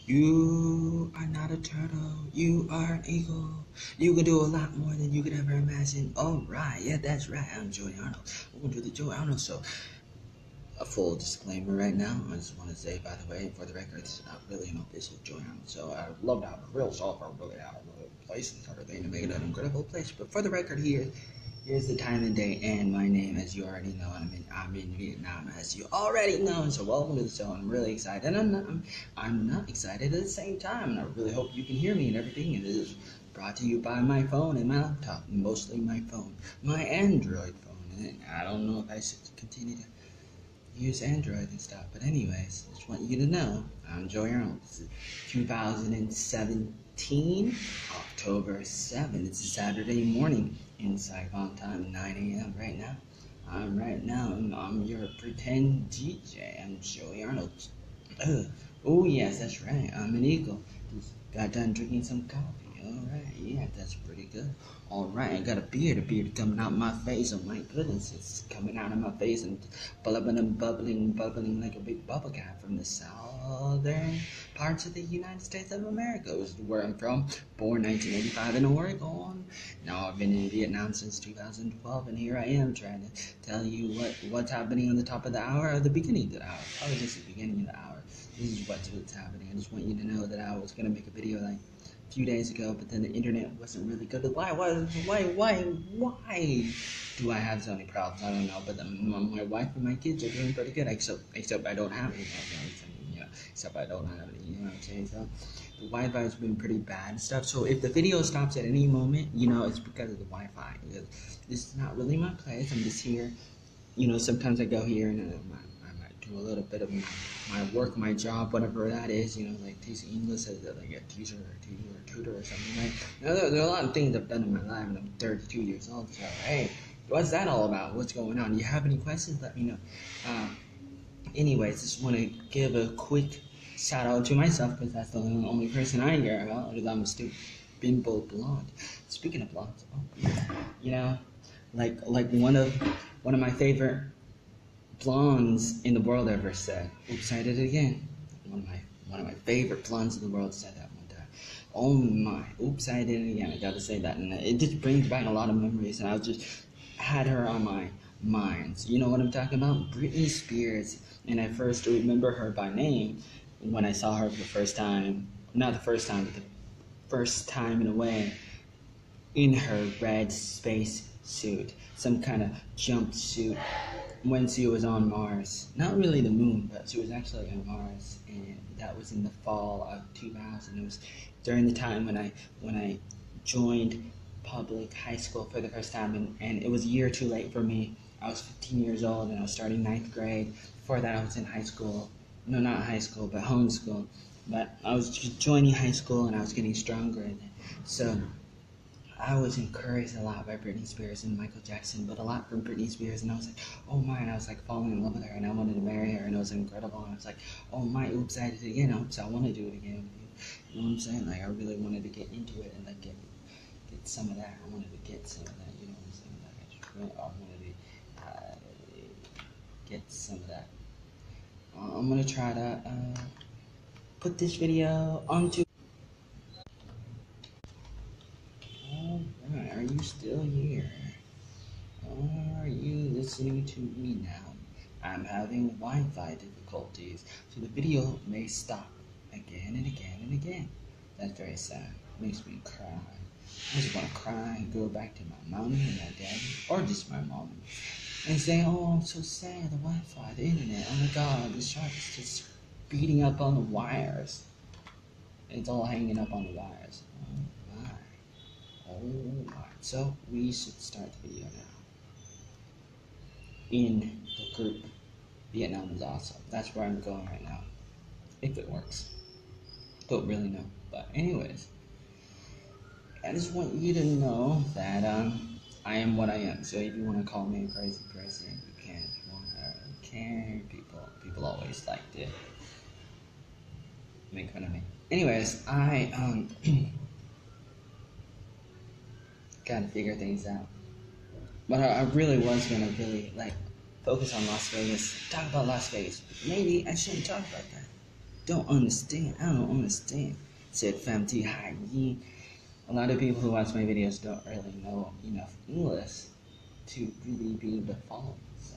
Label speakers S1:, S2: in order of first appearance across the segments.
S1: You are not a turtle, you are an eagle. You can do a lot more than you could ever imagine. Alright, yeah, that's right. I'm Joey Arnold. Welcome to the Joey Arnold Show. A full disclaimer right now. I just want to say, by the way, for the record, this is not really an official Joey Arnold show. I would love to have a real show for really out of a place and sort of thing to make it an incredible place. But for the record, here's the time and day, and my name, as you already know, I'm in Vietnam, as you already know. So welcome to the show. I'm really excited. I'm not excited at the same time, and I really hope you can hear me and everything. It is brought to you by my phone and my laptop, mostly my phone, my Android phone. And I don't know if I should continue to use Android and stuff, but anyways, just want you to know I'm Joey Arnold. This is 2017, October 7th. It's a Saturday morning in Saigon time, 9 a.m. right now. I'm your pretend DJ. I'm Joey Arnold. Oh yes, that's right. I'm an eagle. Just got done drinking some coffee. Alright, yeah, that's pretty good. Alright, I got a beard coming out my face. Oh my goodness, it's coming out of my face and bubbling like a big bubble cap from the southern parts of the United States of America. This is where I'm from. Born 1985 in Oregon. Now I've been in Vietnam since 2012, and here I am trying to tell you what's happening on the top of the hour or the beginning of the hour. Probably just the beginning of the hour. This is what's happening. I just want you to know that I was gonna make a video like few days ago, but then the internet wasn't really good. Why do I have so many problems? I don't know, but my wife and my kids are doing pretty good, except I don't have any problems, except I don't have any, what I'm saying? So the Wi-Fi has been pretty bad and stuff, so if the video stops at any moment, it's because of the Wi-Fi, because this is not really my place. I'm just here, sometimes I go here and I might do a little bit of my work, my job, whatever that is, like teaching English as like a teacher or tutor or something, right? There are a lot of things I've done in my life, and I'm 32 years old, so hey, what's that all about? What's going on? Do you have any questions? Let me know. Anyways, just want to give a quick shout out to myself, because that's the only person I care about, because I'm a stupid bimbo blonde. Speaking of blondes, like one of my favorite blondes in the world ever said. Oops, I did it again. One of my favorite blondes in the world said that one time. Oh my, oops, I did it again. I gotta say that, and it just brings back a lot of memories. And I just had her on my mind. You know what I'm talking about? Britney Spears. And I first remember her by name when I saw her for the first time. Not the first time, but the first time in a way, in her red space suit, some kind of jumpsuit, when she was on Mars. Not really the moon, but she was actually on Mars, and that was in the fall of 2000. It was during the time when I joined public high school for the first time, and it was a year too late for me. I was 15 years old, and I was starting 9th grade. Before that, I was in high school. No, not high school, but homeschool. But I was just joining high school, and I was getting stronger. So I was encouraged a lot by Britney Spears and Michael Jackson, but a lot from Britney Spears, and I was like, oh my, and I was like falling in love with her, and I wanted to marry her, and it was incredible, and I was like, oh my, oops, I did it again, oops, I want to do it again with you. You know what I'm saying? Like, I really wanted to get into it and like get some of that. I wanted to get some of that, you know what I'm saying? Like, I wanted to get some of that. I'm gonna try to put this video onto. Alright, are you still here? Are you listening to me now? I'm having Wi-Fi difficulties, so the video may stop again and again and again. That's very sad. Makes me cry. I just want to cry and go back to my mommy and my daddy, or just my mom, and say, oh, I'm so sad, the Wi-Fi, the internet, oh my god, the shark is just beating up on the wires. It's all hanging up on the wires. Oh my. So we should start the video now. In the group, Vietnam is awesome. That's where I'm going right now. If it works. Don't really know. But anyways, I just want you to know that I am what I am. So if you want to call me a crazy person, you can. If you want to care, people always like to make fun of me. Anyways, I gotta figure things out. But I really was gonna focus on Las Vegas, talk about Las Vegas. Maybe I shouldn't talk about that. don't understand. I don't understand, said Famti Hayin. A lot of people who watch my videos don't really know enough English to really be able to follow me. So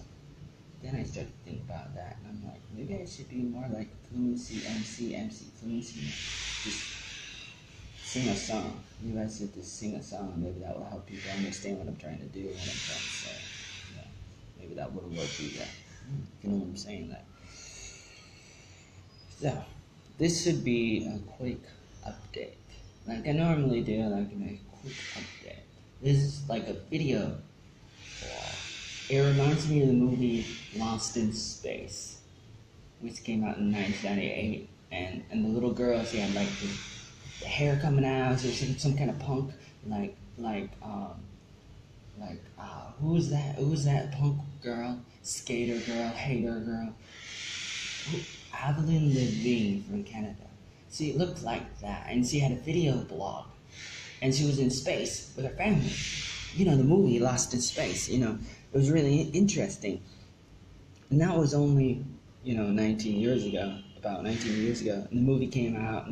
S1: then I started to think about that, and I'm like, maybe I should be more like fluency, MC, fluency. Just sing a song. Maybe I should just sing a song. Maybe that will help people understand what I'm trying to do, what I'm trying to say. Yeah, maybe that would work either. You know what I'm saying? That. So, this should be a quick update. Like I normally do, like a quick update. This is like a video blog. It reminds me of the movie Lost in Space, which came out in 1998. And the little girl, she had like the hair coming out, so some kind of punk, who's that punk girl, skater girl, hater girl? Evelyn Levine from Canada. She looked like that, and she had a video blog, and she was in space with her family. You know, the movie Lost in Space, you know, it was really interesting. And that was only, 19 years ago, about 19 years ago, and the movie came out,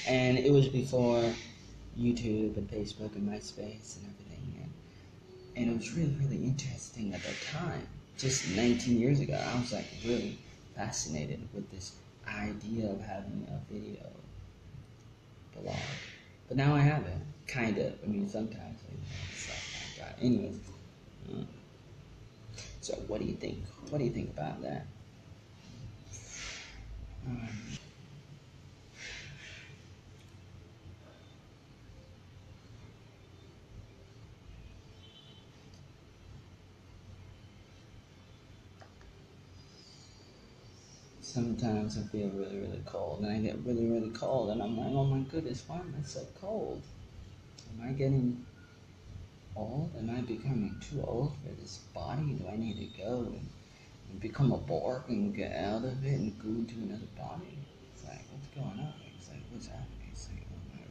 S1: and it was before YouTube and Facebook and MySpace and everything, and it was really, really interesting at that time. Just 19 years ago, I was like really fascinated with this idea of having a video blog. But now I have it, kind of. I mean, sometimes it's like that. Anyways, so what do you think? What do you think about that? Sometimes I feel really, really cold, and I get really, really cold, and I'm like, oh my goodness, why am I so cold? Am I getting old? Am I becoming too old for this body? Do I need to go and become a Borg and get out of it and go into another body? It's like, what's going on? It's like, what's happening? It's like, oh my,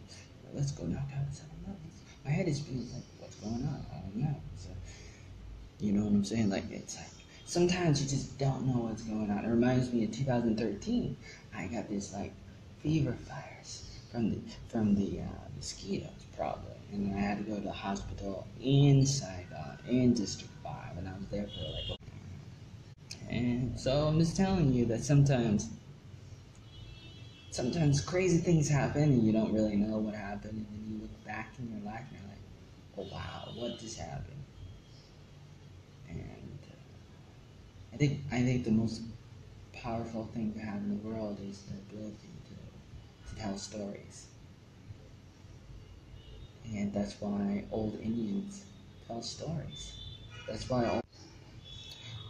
S1: well, let's go knock out something else. My head is being like, what's going on? I don't know. So, you know what I'm saying? Like, it's like, sometimes you just don't know what's going on. It reminds me of 2013. I got this like fever virus from the mosquitoes probably, and I had to go to the hospital in Saigon in District 5, and I was there for like. And so I'm just telling you that sometimes crazy things happen, and you don't really know what happened, and then you look back in your life and you're like, oh wow, what just happened? And I think the most powerful thing to have in the world is the ability to tell stories. And that's why old Indians tell stories. That's why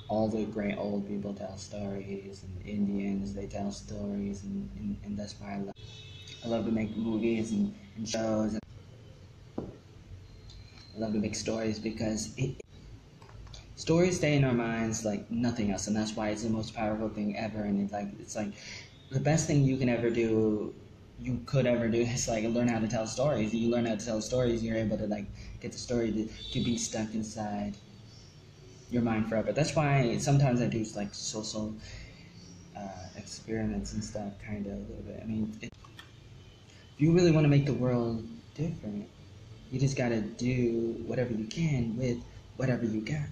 S1: all the great old people tell stories, and the Indians, they tell stories, and that's why I love to make movies and shows. I love to make stories because stories stay in our minds like nothing else, and that's why it's the most powerful thing ever. And it's like the best thing you could ever do is like learn how to tell stories. You learn how to tell stories, you're able to like get the story to be stuck inside your mind forever. That's why sometimes I do like social experiments and stuff, kind of a little bit. I mean, if you really want to make the world different, you just gotta do whatever you can with whatever you got.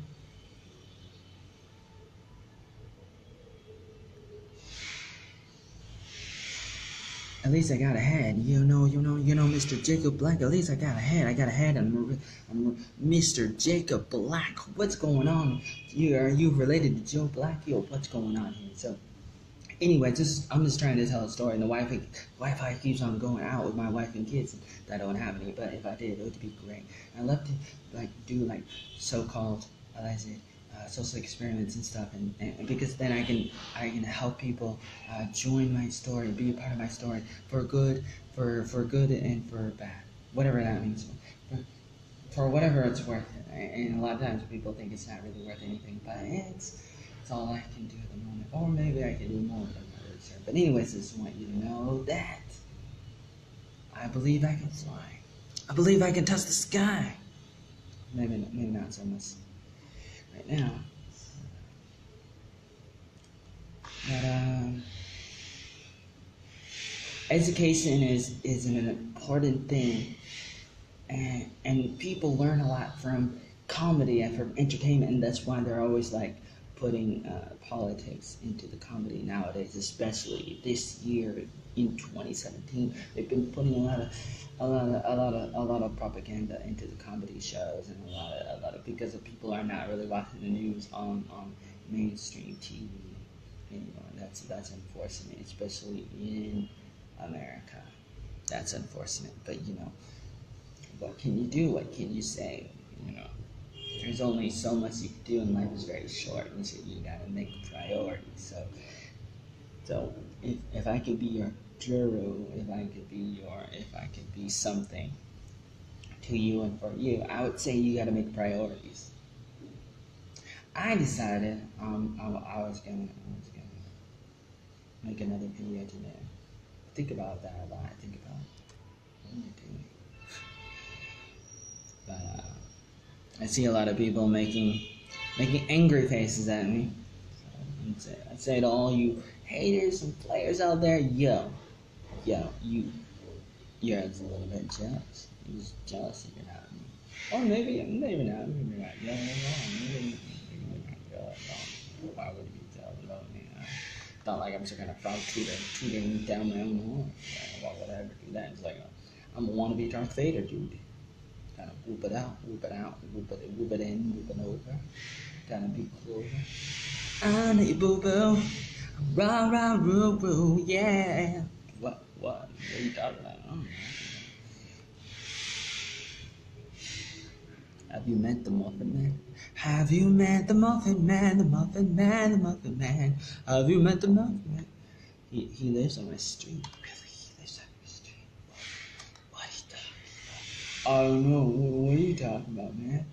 S1: At least I got a head, you know, Mr. Jacob Black. At least I got a head. I'm Mr. Jacob Black. What's going on? Are you related to Joe Black? Yo, what's going on here? So, anyway, I'm just trying to tell a story, and the Wi-Fi keeps on going out with my wife and kids. And I don't have any, but if I did, it would be great. I love to like do like so-called, social experiments and stuff, and because then I can help people join my story, be a part of my story for good, for good and for bad, whatever that means, for whatever it's worth. And a lot of times people think it's not really worth anything, but it's all I can do at the moment, or maybe I can do more than others. But anyways, I just want you to know that I believe I can fly. I believe I can touch the sky. Maybe not so much right now. But education is an important thing, and people learn a lot from comedy and from entertainment, and that's why they're always like putting politics into the comedy nowadays, especially this year in 2017. They've been putting a lot of propaganda into the comedy shows, and a lot of because of people are not really watching the news on mainstream TV. You know, and that's unfortunate, especially in America. That's unfortunate, but you know, what can you do? What can you say? You know, there's only so much you can do, and life is very short, and so you gotta make priorities. So if I could be your guru, if I could be something to you and for you, I would say you gotta make priorities. I decided I was gonna make another video today. Think about that a lot. Think about what am I doing? But I see a lot of people making angry faces at me. So I'd say to all you haters and players out there, you're a little bit jealous. You're just jealous that you're not me. Or maybe not. Maybe you're wrong. Maybe you're wrong. Why would you be jealous about me? It's not like I'm just kind of proud tooting down my own horn. Why would I ever do that? It's like I'm a wannabe Darth Vader, dude. Kind of whoop it out, whoop it in, whoop it over. Kind of be closer. Honey boo boo, rah rah roo roo, yeah. What? What are you talking about? Oh, have you met the Muffin Man? Have you met the Muffin Man? The Muffin Man, the Muffin Man. Have you met the Muffin Man? He lives on my street. Really? He lives on my street? What are you talking about? Oh no, what are you talking about, man?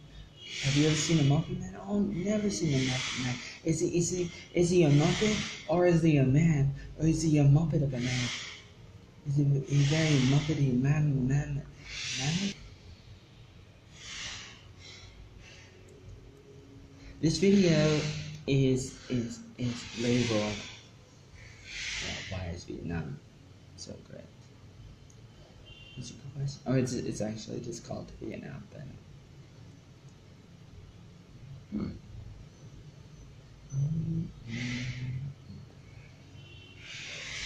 S1: Have you ever seen a Muffin Man? Oh, never seen a Muffin Man. Is he a Muppet, or is he a man, or is he a Muppet of a man? Is he very Muppety man? This video is labeled why is Vietnam so great? Is it a question? Oh, it's actually just called Vietnam, but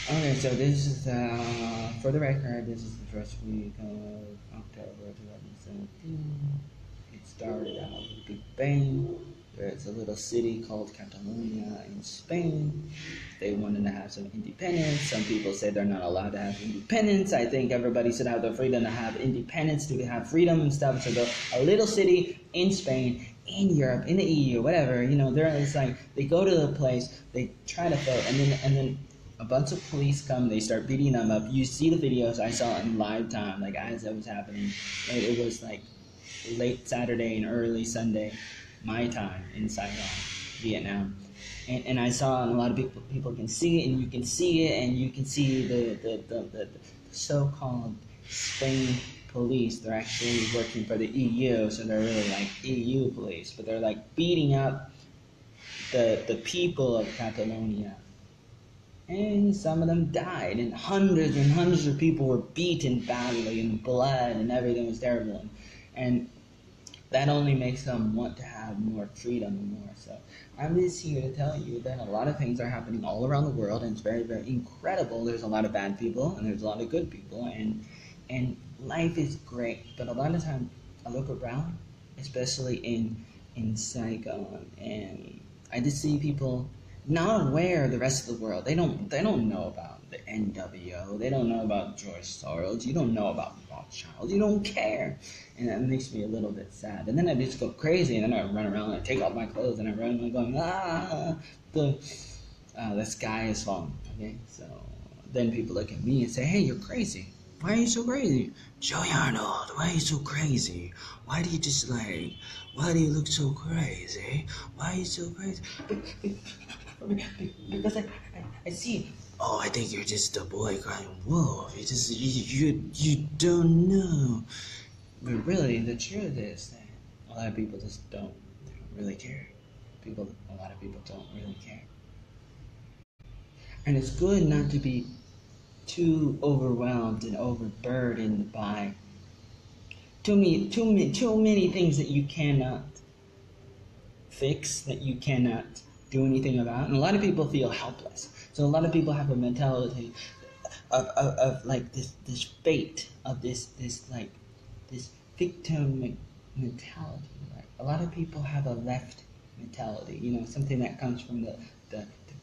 S1: okay, so this is for the record, this is the first week of October 2017. It started out with a big bang. There's a little city called Catalonia in Spain. They wanted to have some independence. Some people say they're not allowed to have independence. I think everybody should have the freedom to have independence, to have freedom and stuff. So a little city in Spain, in Europe, in the EU, whatever, you know, it's like they go to the place, they try to vote, and then a bunch of police come, they start beating them up. You see the videos, I saw it in live time, like as it was happening. It was like late Saturday and early Sunday, my time in Saigon, Vietnam. And I saw, and a lot of people can see it, and you can see it, and you can see the so-called Spain police. They're actually working for the EU, so they're really like EU police, but they're like beating up the people of Catalonia. And some of them died, and hundreds of people were beaten badly, and blood, and everything was terrible. And that only makes them want to have more freedom and more. So I'm just here to tell you that a lot of things are happening all around the world, and it's very, very incredible. There's a lot of bad people, and there's a lot of good people, and life is great. But a lot of times I look around, especially in Saigon, and I just see people not aware of the rest of the world. They don't know about the NWO. They don't know about George Soros. You don't know about Rothschild. You don't care. And that makes me a little bit sad. And then I just go crazy, and then I run around, and I take off my clothes, and I run around going, the sky is falling. Okay? So then people look at me and say, hey, you're crazy. Why are you so crazy? Joey Arnold, why are you so crazy? Why do you look so crazy? Why are you so crazy? Because I see, oh, I think you're just a boy crying wolf. You don't know. But really, the truth is that a lot of people just don't really care. A lot of people don't really care. And it's good not to be too overwhelmed and overburdened by too many things that you cannot fix, that you cannot do anything about. And a lot of people feel helpless. So a lot of people have a mentality of like this fate of this victim mentality. Right? A lot of people have a left mentality. You know, something that comes from the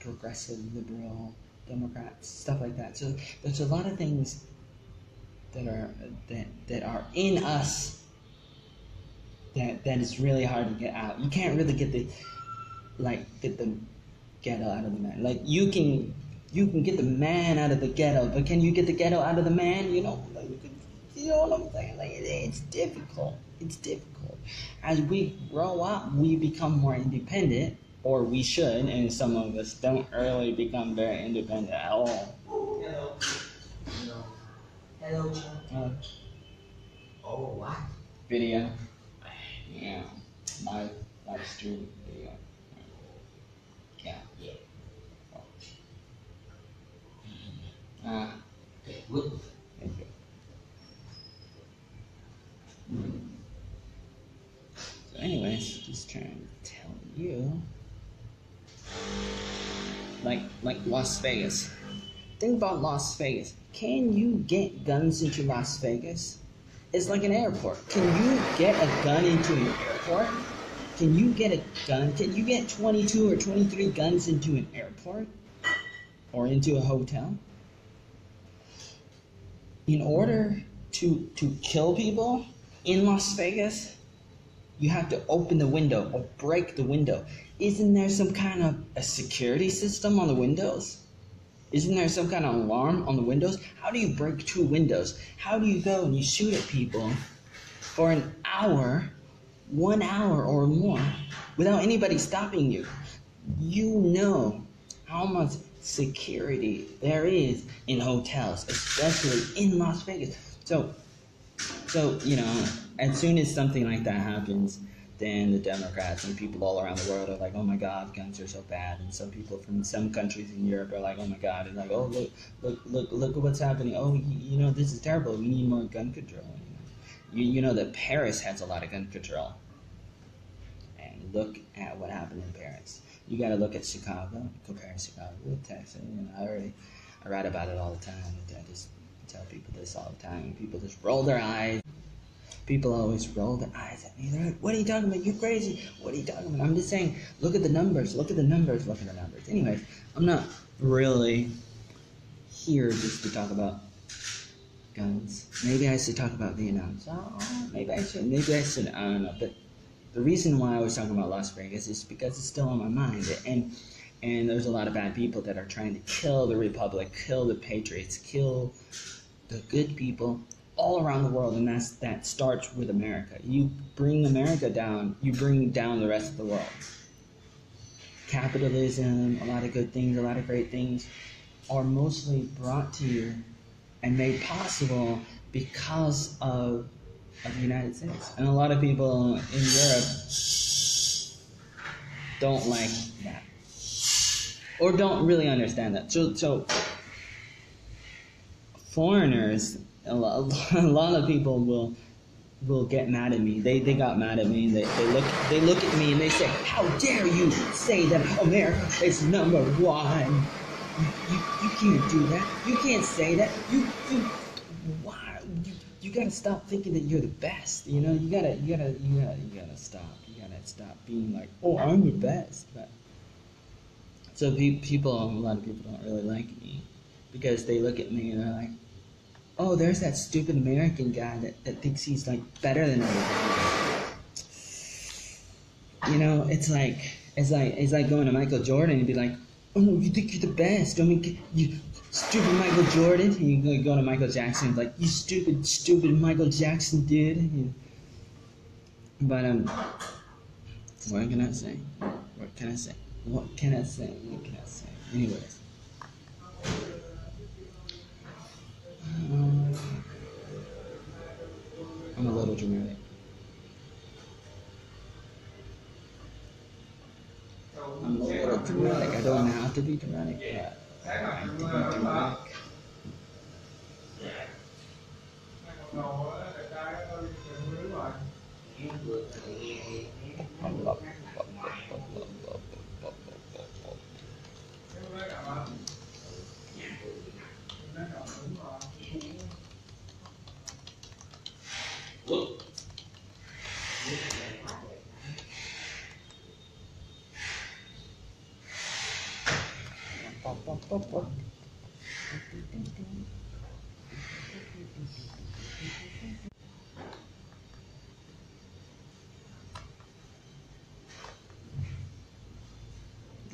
S1: progressive, liberal, Democrats, stuff like that. So there's a lot of things that are in us that is really hard to get out. You can't really get the ghetto out of the man. Like you can get the man out of the ghetto, but can you get the ghetto out of the man? You know, you know what I'm saying? Like it's difficult. It's difficult. As we grow up, we become more independent, or we should, and some of us don't really become very independent at all.
S2: Hello. Hello. Hello. Oh, what?
S1: Video. Yeah. Live stream video. Yeah.
S2: Yeah.
S1: Okay,
S2: good.
S1: Thank you. So anyways, just trying to tell you, like Las Vegas. Think about Las Vegas. Can you get guns into Las Vegas? It's like an airport. Can you get a gun into an airport? Can you get a gun? Can you get 22 or 23 guns into an airport? Or into a hotel? In order to kill people in Las Vegas, you have to open the window or break the window. Isn't there some kind of a security system on the windows? Isn't there some kind of alarm on the windows? How do you break 2 windows? How do you go and you shoot at people for an hour, 1 hour or more, without anybody stopping you? You know how much security there is in hotels, especially in Las Vegas. So you know, as soon as something like that happens, then the Democrats and people all around the world are like, oh my God, guns are so bad. And some people from some countries in Europe are like, oh my God, and like, oh look at what's happening. Oh, you know, this is terrible. We need more gun control. You know that Paris has a lot of gun control. And look at what happened in Paris. You got to look at Chicago, compare Chicago with Texas. You know, I write about it all the time. I just tell people this all the time. People just roll their eyes. People always roll their eyes at me. They're like, what are you talking about? You're crazy. What are you talking about? I'm just saying, look at the numbers. Look at the numbers. Look at the numbers. Anyways, I'm not really here just to talk about guns. Maybe I should talk about Vietnam. So, maybe I should. I don't know. But the reason why I was talking about Las Vegas is because it's still on my mind. And there's a lot of bad people that are trying to kill the Republic, kill the patriots, kill the good people all around the world, and that starts with America. You bring America down, you bring down the rest of the world. Capitalism, a lot of good things, a lot of great things are mostly brought to you and made possible because of the United States. And a lot of people in Europe don't like that, or don't really understand that. So foreigners, a lot of people will get mad at me. They got mad at me. They look at me and they say, "How dare you say that America is number one? You can't do that. You can't say that. Why? You gotta stop thinking that you're the best. You know, you gotta stop. You gotta stop being like, oh, I'm the best." But so a lot of people don't really like me because they look at me and they're like, oh, there's that stupid American guy that thinks he's like better than everybody. You know, it's like going to Michael Jordan and be like, oh, you think you're the best? I mean, you stupid Michael Jordan. And you go to Michael Jackson and be like, you stupid Michael Jackson, dude. But what can I say? What can I say? What can I say? What can I say? Anyways. I'm a little dramatic. I'm a little dramatic. I don't know how to be dramatic, but I like to be dramatic. Do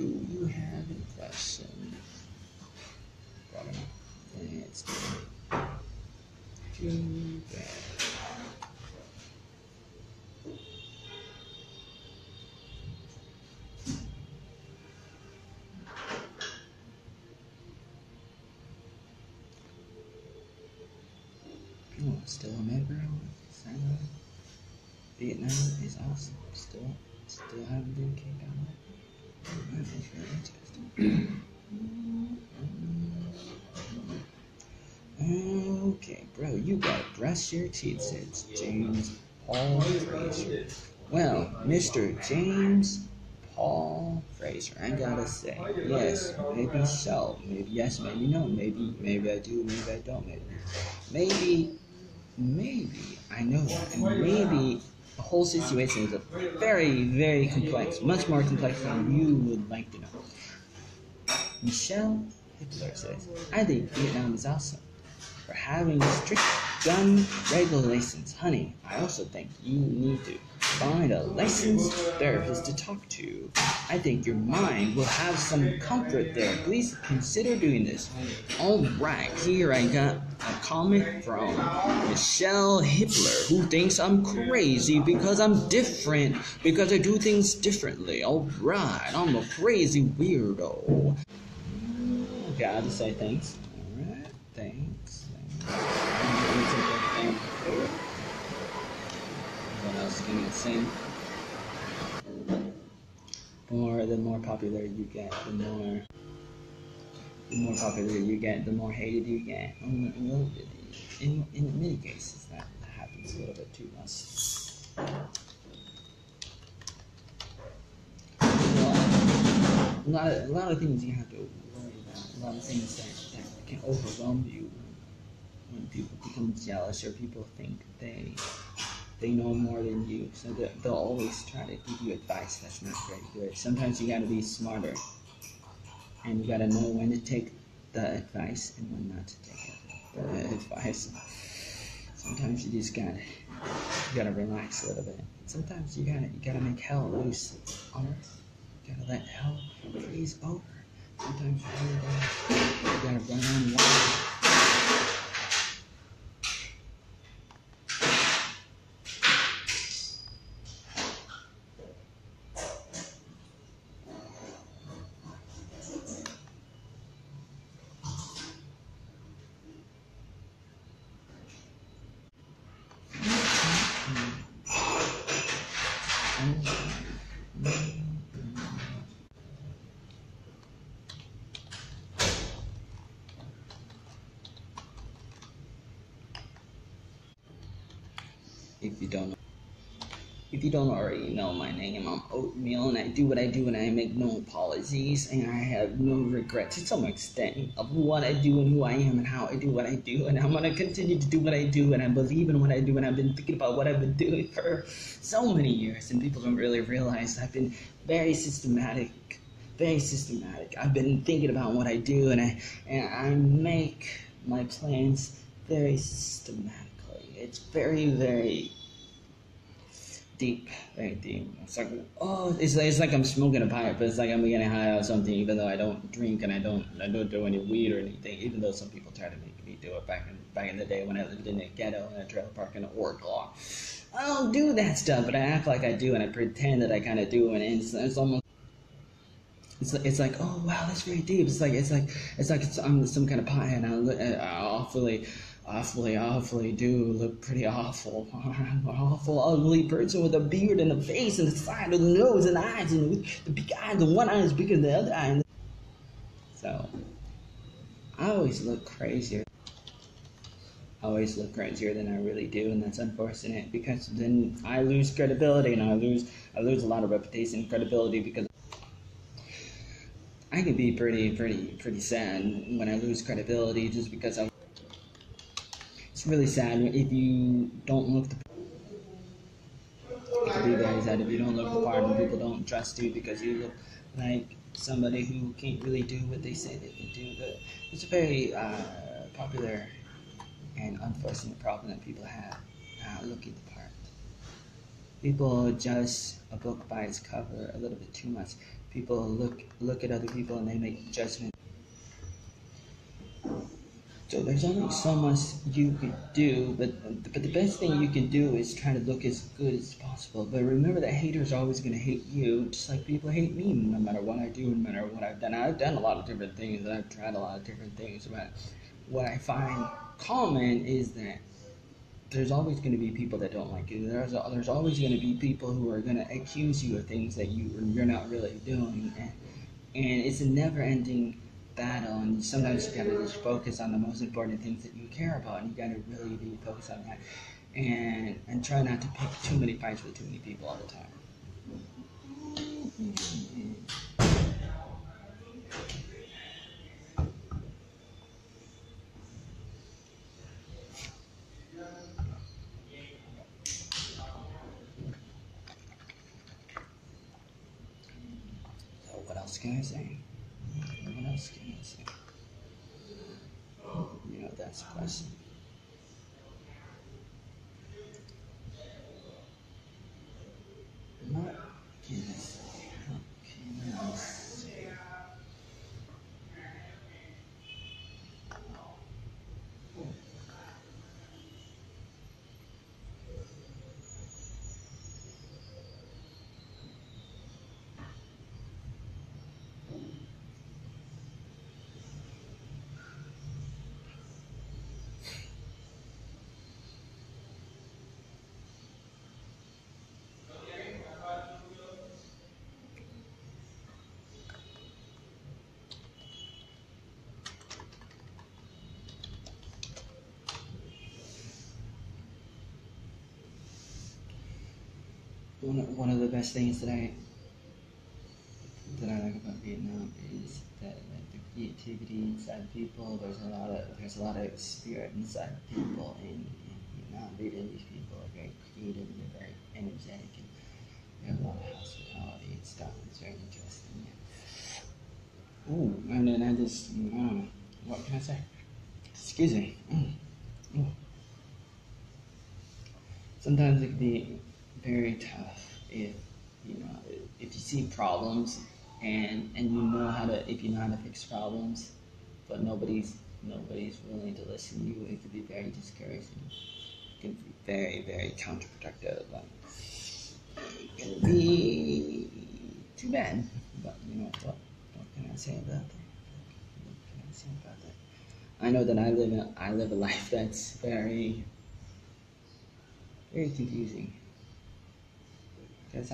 S1: you have any questions? It's too bad. Oh, still a member of Vietnam is awesome. Still haven't been kicked out. That is really interesting. Okay, bro, you gotta brush your teeth, says James Paul Fraser. Well, Mr. James Paul Fraser, I gotta say, yes, maybe so, maybe yes, maybe no, maybe I do, maybe I don't, maybe I know that, and maybe the whole situation is very, very complex, much more complex than you would like to know. Michelle Hitler says, I think Vietnam is awesome for having strict gun regulations. Honey, I also think you need to find a licensed therapist to talk to. I think your mind will have some comfort there. Please consider doing this. Alright, here I got a comment from Michelle Hitler, who thinks I'm crazy because I'm different, because I do things differently. Alright, I'm a crazy weirdo. Okay, I'll just say thanks. Alright, thanks. What else can I say? The more popular you get, the more popular you get, the more hated you get. In many cases, that happens a little bit too much. A lot of things you have to worry about. A lot of things that can overwhelm you when people become jealous or people think they know more than you, so they'll always try to give you advice that's not very good. Sometimes you gotta be smarter, and you gotta know when to take the advice and when not to take the advice. Sometimes you just gotta relax a little bit. Sometimes you gotta make hell loose on earth. You gotta let hell freeze over. Sometimes you gotta run on water. If you don't already know my name, I'm Oatmeal, and I do what I do, and I make no apologies, and I have no regrets to some extent of what I do and who I am and how I do what I do, and I'm going to continue to do what I do, and I believe in what I do, and I've been thinking about what I've been doing for so many years, and people don't really realize I've been very systematic. I've been thinking about what I do, and I make my plans very systematically. It's very, very deep, very deep. It's like, it's like I'm smoking a pipe, but it's like I'm getting high on something, even though I don't drink and I don't do any weed or anything. Even though some people try to make me do it back in the day when I lived in a ghetto in a trailer park in Oregon. I don't do that stuff, but I act like I do, and I pretend that I kind of do, and it's almost. It's like, oh wow, that's very deep. It's like I'm some kind of pie, and I awfully do look pretty awful. I'm an awful, ugly person with a beard and a face and the side of the nose and the eyes, and with the big eyes, and one eye is bigger than the other eye. So I always look crazier. always look crazier than I really do, and that's unfortunate because then I lose credibility, and I lose a lot of reputation and credibility because I can be pretty sad when I lose credibility just because it's really sad if you don't look the it can be very sad if you don't look the part and people don't trust you because you look like somebody who can't really do what they say they can do. But it's a very popular and unfortunate problem that people have looking the part. People judge a book by its cover a little bit too much. People look at other people and they make judgments. So there's only so much you can do, but the best thing you can do is try to look as good as possible. But remember that haters are always going to hate you, just like people hate me, no matter what I do, no matter what I've done. I've done a lot of different things, and I've tried a lot of different things, but what I find common is that there's always going to be people that don't like you. There's always going to be people who are going to accuse you of things that you're not really doing, and it's a never-ending battle. And sometimes you gotta just focus on the most important things that you care about, and you gotta really be focused on that, and try not to pick too many fights with too many people all the time. So what else can I say? What else can I say? That's a question. What can I say? What can I say? One of the best things that I like about Vietnam is that the creativity inside people. There's a lot of spirit inside people in Vietnam. Vietnamese people are very creative and they're very energetic, and they have a lot of hospitality and stuff. It's very interesting. Ooh, and then I don't know, what can I say? Excuse me. Ooh. Sometimes it can be very tough if you see problems and you know how to fix problems, but nobody's willing to listen to you. It could be very discouraging. It can be very counterproductive. It can be too bad. But what can I say about that? What can I say about that? I know that I live a life that's very confusing, because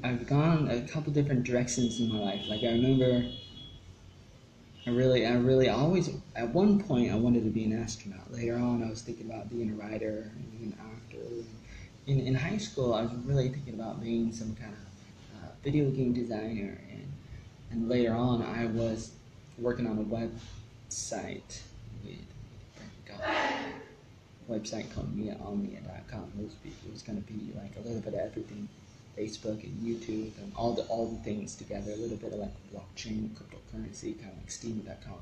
S1: I've gone a couple different directions in my life. Like I remember, I really always, at one point I wanted to be an astronaut. Later on I was thinking about being a writer and an actor. In high school I was really thinking about being some kind of video game designer, and later on I was working on a website with website called omnia.com. It was going to be like a little bit of everything, Facebook and YouTube and all the things together, a little bit of like blockchain, cryptocurrency, kind of like Steam.com.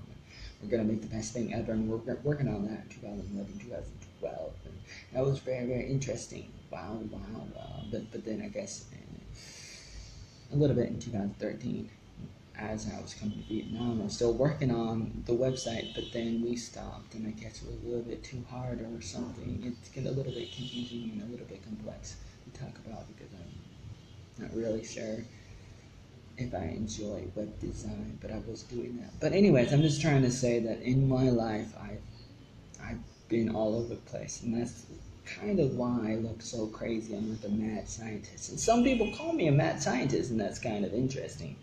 S1: We're going to make the best thing ever, and we're working on that in 2011, 2012, and that was very interesting. Wow. But then I guess a little bit in 2013, as I was coming to Vietnam, I was still working on the website, but then we stopped, and I guess it was a little bit too hard or something. It's getting a little bit confusing and a little bit complex to talk about, because I'm not really sure if I enjoy web design, but I was doing that. But anyways, I'm just trying to say that in my life, I've been all over the place, and that's kind of why I look so crazy. I'm like a mad scientist, and some people call me a mad scientist, and that's kind of interesting.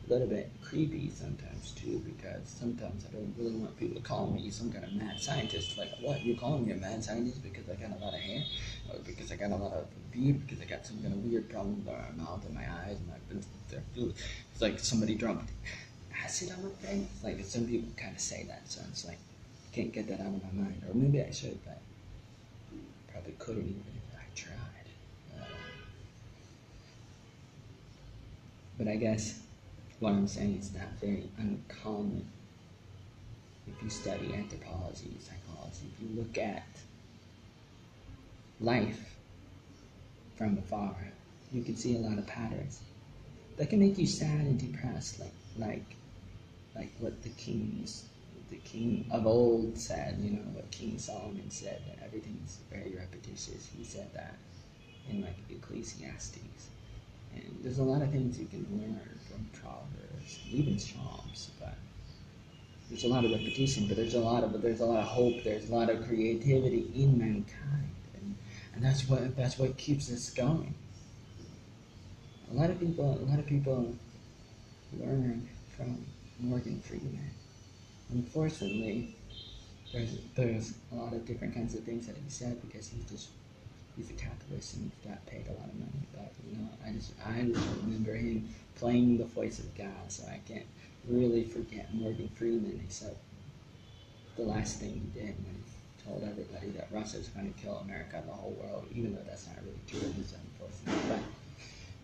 S1: a little bit creepy sometimes too, because sometimes I don't really want people to call me some kind of mad scientist. Like, what, you calling me a mad scientist because I got a lot of hair? Or because I got a lot of beard? Because I got some kind of weird problem with my mouth and my eyes and it's like somebody dropped acid on my face. Like, some people kind of say that, so it's like, can't get that out of my mind. Or maybe I should, but probably couldn't even if I tried. But I guess what I'm saying is not very uncommon if you study anthropology, psychology, if you look at life from afar, you can see a lot of patterns that can make you sad and depressed, like what the king of old said, you know, what King Solomon said, that everything's very repetitious. He said that in like Ecclesiastes. And there's a lot of things you can learn from Proverbs, even Psalms, but there's a lot of repetition, but there's a lot of hope, there's a lot of creativity in mankind, and that's what keeps us going. A lot of people learn from Morgan Freeman. Unfortunately, there's a lot of different kinds of things that he said because he's a capitalist and he's got paid a lot of money. But you know, I just remember him playing the voice of God, so I can't really forget Morgan Freeman, except the last thing he did when he told everybody that Russia is going to kill America and the whole world, even though that's not really true. It's unfortunate, but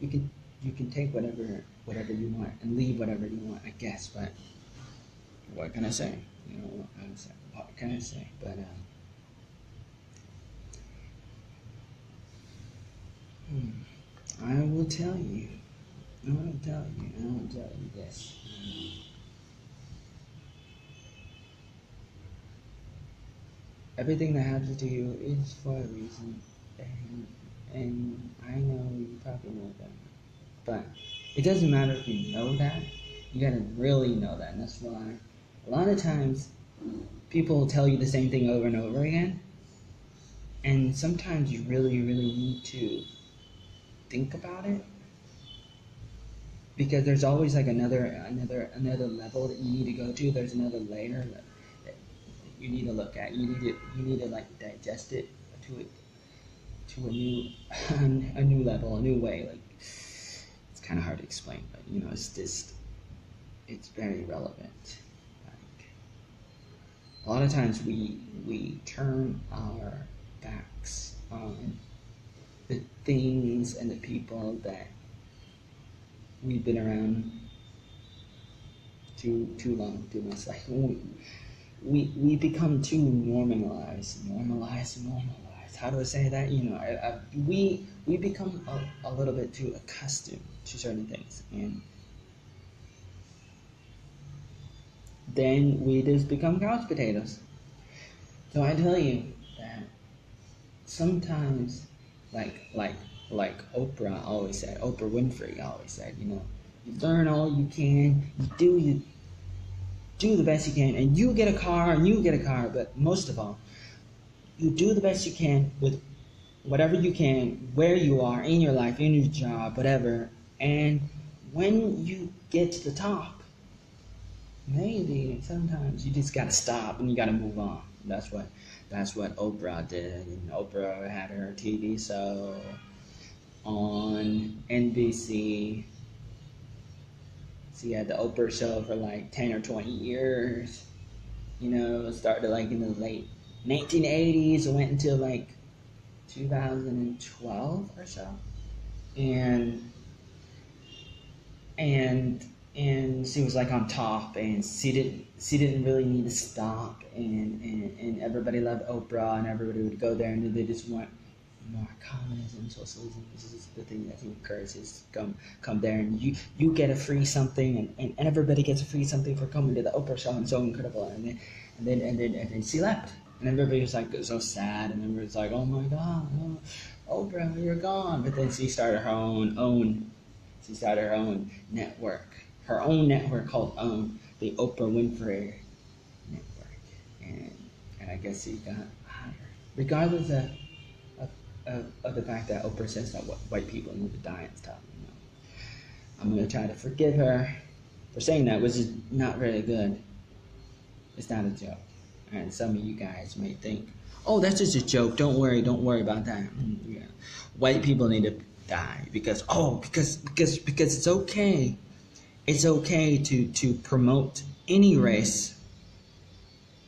S1: you can take whatever you want and leave whatever you want, I guess. But what can I say? You know, what can I say? But I will tell you this. Everything that happens to you is for a reason, and I know you probably know that, but it doesn't matter if you know that. You gotta really know that, and that's why a lot of times people will tell you the same thing over and over again, and sometimes you really need to think about it, because there's always like another level that you need to go to. There's another layer that you need to look at. You need to like digest it to a new level, a new way. Like, it's kind of hard to explain, but you know, it's very relevant. Like, a lot of times we turn our backs on the things and the people that we've been around too long, too much. Like, we become too normalized. How do I say that? You know, we become a little bit too accustomed to certain things, and then we just become couch potatoes. So I tell you that sometimes, like Oprah Winfrey always said, you know, you learn all you can, you do the best you can, and you get a car, but most of all, you do the best you can with whatever you can, where you are in your life, in your job, whatever, and when you get to the top, maybe sometimes you just gotta stop and you gotta move on. That's what Oprah did. And Oprah had her TV show on NBC. She had the Oprah show for like 10 or 20 years. You know, it started like in the late 1980s and went until like 2012 or so. And she was like on top, and she didn't really need to stop, and everybody loved Oprah, and everybody would go there, and they just want more communism, socialism. This is the thing that he encourages. Come there, and you get a free something, and everybody gets a free something for coming to the Oprah show, and so incredible. And then she left, and everybody was like so sad, and everybody was like, oh my God, oh, Oprah, you're gone. But then she started her own network. Her own network called the Oprah Winfrey Network, and I guess she got hired, regardless of the fact that Oprah says that white people need to die and stuff. You know, I'm gonna try to forgive her, for saying that, which is not very good. It's not a joke. And some of you guys may think, oh, that's just a joke. Don't worry about that. Yeah. White people need to die because it's okay. It's okay to promote any race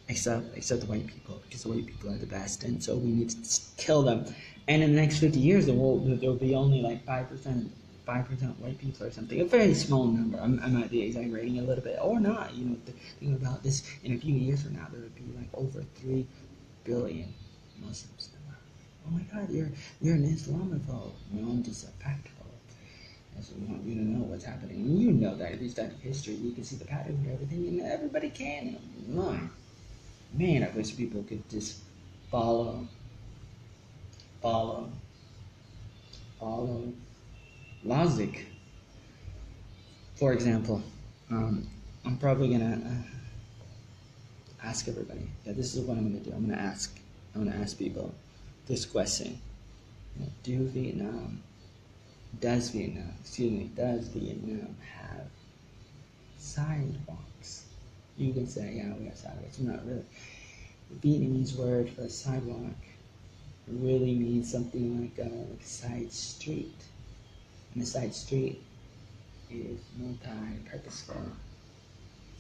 S1: except the white people, because the white people are the best, and so we need to kill them. And in the next 50 years, there will be only like 5% white people or something, a very small number. I might be exaggerating a little bit, or not. Think about this. In a few years from now, there would be like over 3 billion Muslims in the world. Oh my God, you're an Islamophobe. No, I'm just a factful. I just want you to know what's happening. And you know that if you study history, you can see the pattern and everything, and everybody can. Man, I wish people could just follow logic. For example, I'm probably gonna ask everybody. Yeah, this is what I'm gonna do. I'm gonna ask people this question: Does Vietnam have sidewalks? You can say, yeah, we have sidewalks. Not really. The Vietnamese word for sidewalk really means something like a side street. And a side street is multi-purposeful.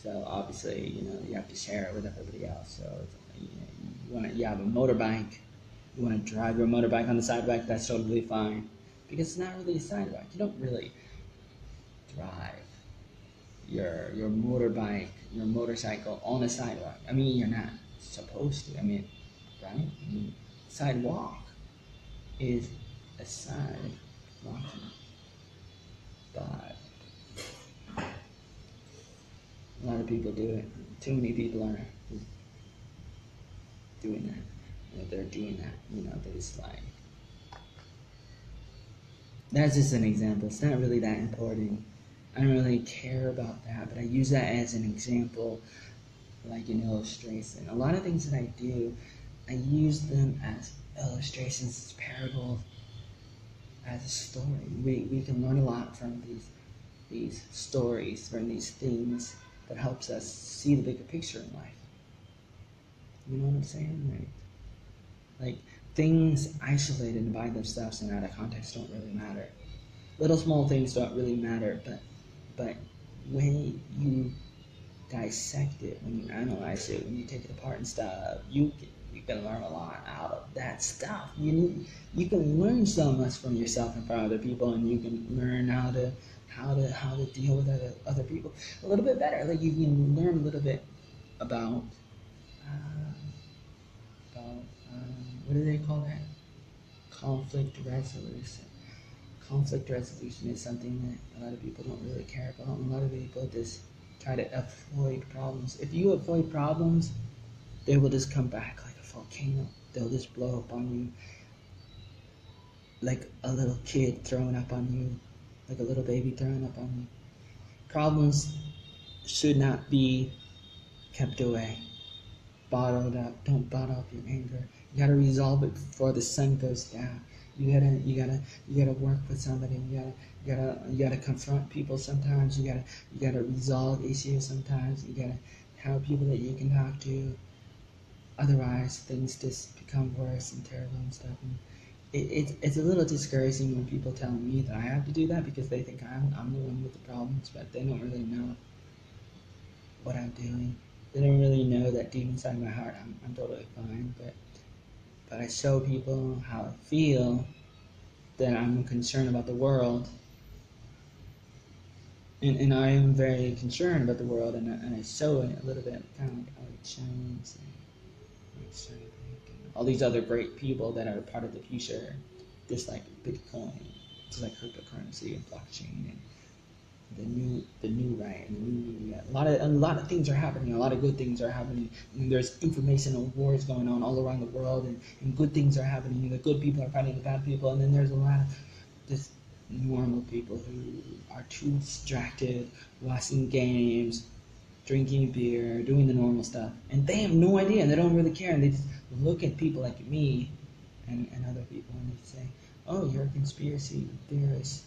S1: So obviously, you have to share it with everybody else. So you have a motorbike, you want to drive your motorbike on the sidewalk, that's totally fine. Because it's not really a sidewalk. You don't really drive your motorbike, your motorcycle on a sidewalk. I mean, you're not supposed to. I mean, right? Sidewalk is a sidewalk. But a lot of people do it. Too many people are doing that. They're doing that. They're just like. That's just an example. It's not really that important. I don't really care about that, but I use that as an example, like an illustration. A lot of things that I do, I use them as illustrations, as parables, as a story. We can learn a lot from these stories, from these things that helps us see the bigger picture in life. You know what I'm saying? Like things isolated by themselves and out of context don't really matter. Little small things don't really matter, but when you dissect it, when you analyze it, when you take it apart and stuff, you can learn a lot out of that stuff. You can learn so much from yourself and from other people, and you can learn how to deal with other people a little bit better. Like you can learn a little bit about what do they call that? Conflict resolution. Conflict resolution is something that a lot of people don't really care about. A lot of people just try to avoid problems. If you avoid problems, they will just come back like a volcano. They'll just blow up on you like a little kid throwing up on you, like a little baby throwing up on you. Problems should not be kept away, bottled up. Don't bottle up your anger. You gotta resolve it before the sun goes down. You gotta work with somebody. You gotta confront people sometimes. You gotta resolve issues sometimes. You gotta have people that you can talk to. Otherwise, things just become worse and terrible and stuff. And it's a little discouraging when people tell me that I have to do that because they think I'm the one with the problems, but they don't really know what I'm doing. They don't really know that deep inside my heart I'm totally fine, but I show people how I feel, that I'm concerned about the world, and I am very concerned about the world, and I show it a little bit, kind of like Alex Jones and all these other great people that are part of the future, just like Bitcoin, just like cryptocurrency and blockchain and the new right and the new media. A lot of things are happening. A lot of good things are happening. And there's informational wars going on all around the world, and good things are happening. And the good people are fighting the bad people, and then there's a lot of just normal people who are too distracted, watching games, drinking beer, doing the normal stuff, and they have no idea, and they don't really care, and they just look at people like me and other people, and they say, "Oh, you're a conspiracy theorist.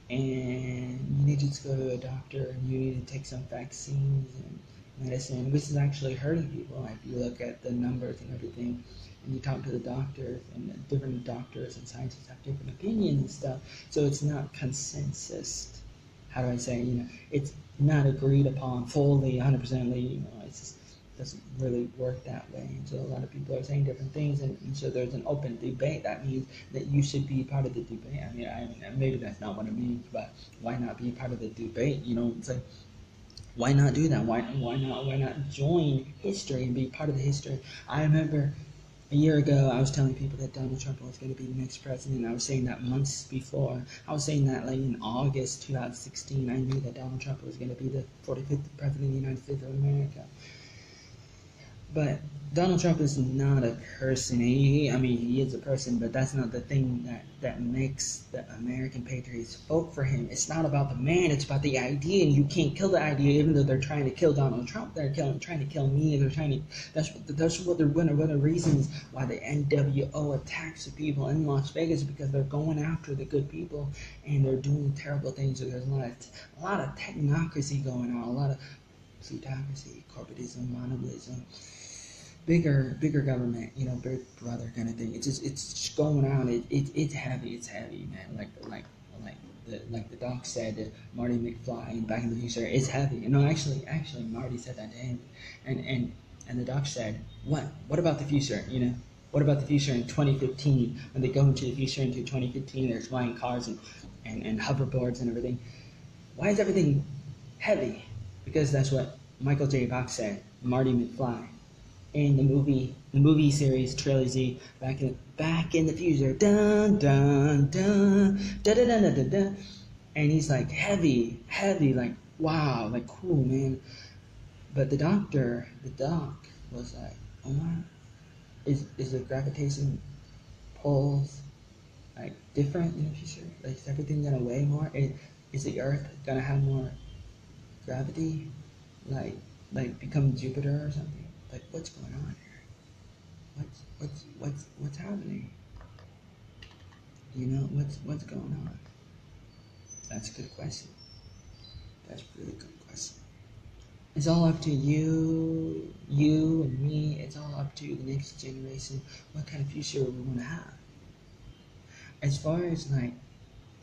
S1: and you need to go to a doctor, and you need to take some vaccines and medicine, which is actually hurting people. Like, you look at the numbers and everything, and you talk to the doctors, and the different doctors and scientists have different opinions and stuff. So it's not consensus. How do I say? It's not agreed upon fully, 100%. It's just doesn't really work that way. And so a lot of people are saying different things, and so there's an open debate. That means that you should be part of the debate. I mean, maybe that's not what it means, but why not be part of the debate? It's like, why not do that? Why not join history and be part of the history? I remember a year ago, I was telling people that Donald Trump was going to be the next president. I was saying that months before. I was saying that like in August 2016, I knew that Donald Trump was going to be the 45th president of the United States of America. But Donald Trump is not a person. He is a person, but that's not the thing that makes the American patriots vote for him. It's not about the man, it's about the idea, and you can't kill the idea. Even though they're trying to kill Donald Trump, they're trying to kill me. That's one of the reasons why the NWO attacks the people in Las Vegas, because they're going after the good people, and they're doing terrible things. So there's a lot of technocracy going on, a lot of plutocracy, corporatism, monopolism. Bigger government, Big Brother kind of thing. It's just going on. It's heavy, man. Like the doc said, Marty McFly Back in the Future, it's heavy. Actually, Marty said that to him, and the doc said, what about the future? What about the future in 2015 when they go into the future into 2015? There's flying cars and hoverboards and everything. Why is everything heavy? Because that's what Michael J. Fox said. Marty McFly. In the movie series Trilogy, back in the future, dun dun dun dun dun dun dun dun, and he's like heavy, like wow, like cool, man. But the doc was like, oh my, is the gravitation pulls like different in the future? Like, is everything gonna weigh more? Is the Earth gonna have more gravity? Like become Jupiter or something? Like, what's going on here? What's happening? What's going on? That's a good question. That's a really good question. It's all up to you and me. It's all up to the next generation, what kind of future we want to have. As far as like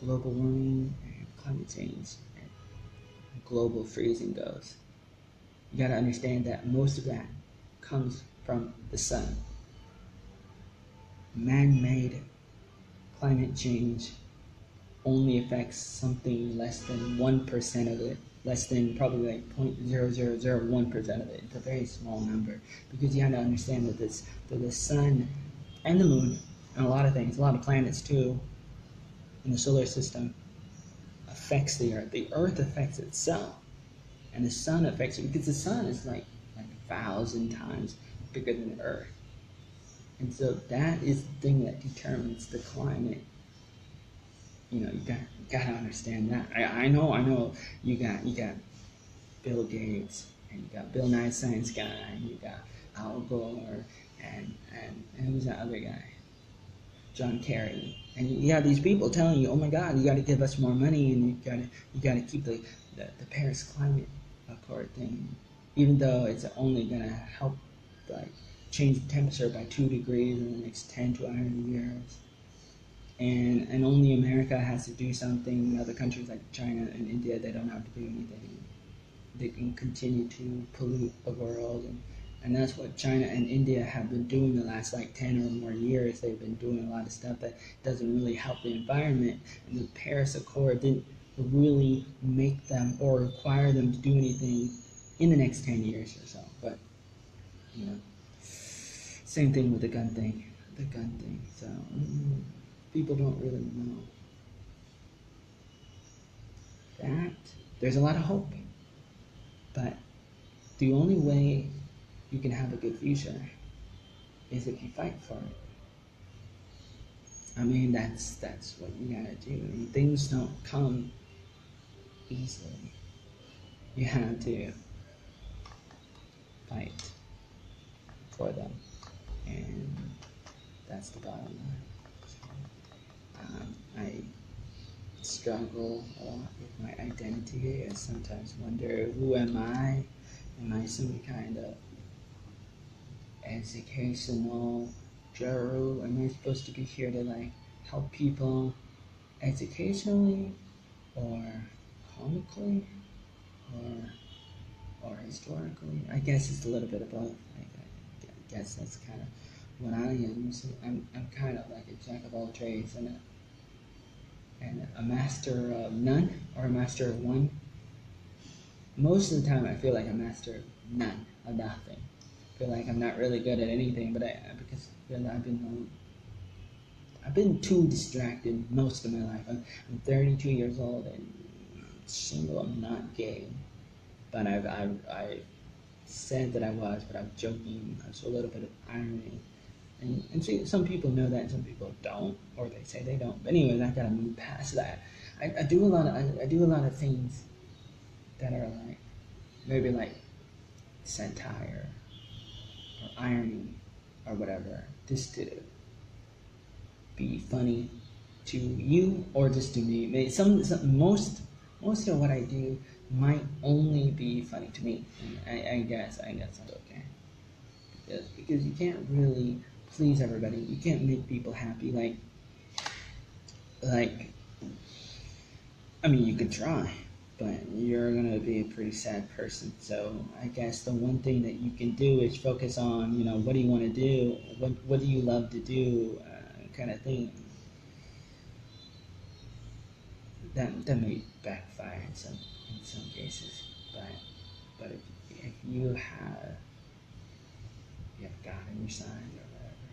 S1: global warming and climate change and global freezing goes, you got to understand that most of that comes from the sun. Man-made climate change only affects something less than 1% of it, less than probably like 0.0001% of it. It's a very small number, because you have to understand that the sun and the moon and a lot of things, a lot of planets too, in the solar system affects the Earth. The Earth affects itself, and the sun affects it, because the sun is like 1,000 times bigger than the Earth. And so that is the thing that determines the climate. You gotta understand that. I know. You got Bill Gates, and you got Bill Nye Science Guy, and you got Al Gore, and who's that other guy? John Kerry. And you have these people telling you, oh my God, you got to give us more money, and you got to keep the Paris Climate Accord thing, even though it's only gonna help like change the temperature by 2 degrees in the next 10 to 100 years. And only America has to do something. Other countries like China and India, they don't have to do anything. They can continue to pollute the world, and that's what China and India have been doing the last 10 or more years. They've been doing a lot of stuff that doesn't really help the environment, and the Paris Accord didn't really make them or require them to do anything in the next 10 years or so. But same thing with the gun thing. So people don't really know that. There's a lot of hope, but the only way you can have a good future is if you fight for it. That's what you gotta do. Things don't come easily. You have to fight for them, and that's the bottom line. struggle a lot with my identity. I sometimes wonder, who am I? Am I some kind of educational guru? Am I supposed to be here to like help people educationally, or comically, or historically? I guess it's a little bit of both. I guess that's kind of what I am. So I'm kind of like a jack of all trades and a master of none, or a master of one. Most of the time I feel like a master of none, of nothing. I feel like I'm not really good at anything, but because I've been too distracted most of my life. I'm 32 years old and single. I'm not gay, but I said that I was, but I was joking. There's a little bit of irony, and see, some people know that, and some people don't, or they say they don't. But anyways, I gotta move past that. I do a lot of things that are like maybe like satire or irony or whatever, just to be funny to you or just to me. Most of what I do might only be funny to me. And I guess that's okay. Because you can't really please everybody. You can't make people happy. I mean, you can try, but you're gonna be a pretty sad person. So I guess the one thing that you can do is focus on, what do you want to do? What do you love to do? Kind of thing. That may backfire in some cases, but if you have God on your side or whatever,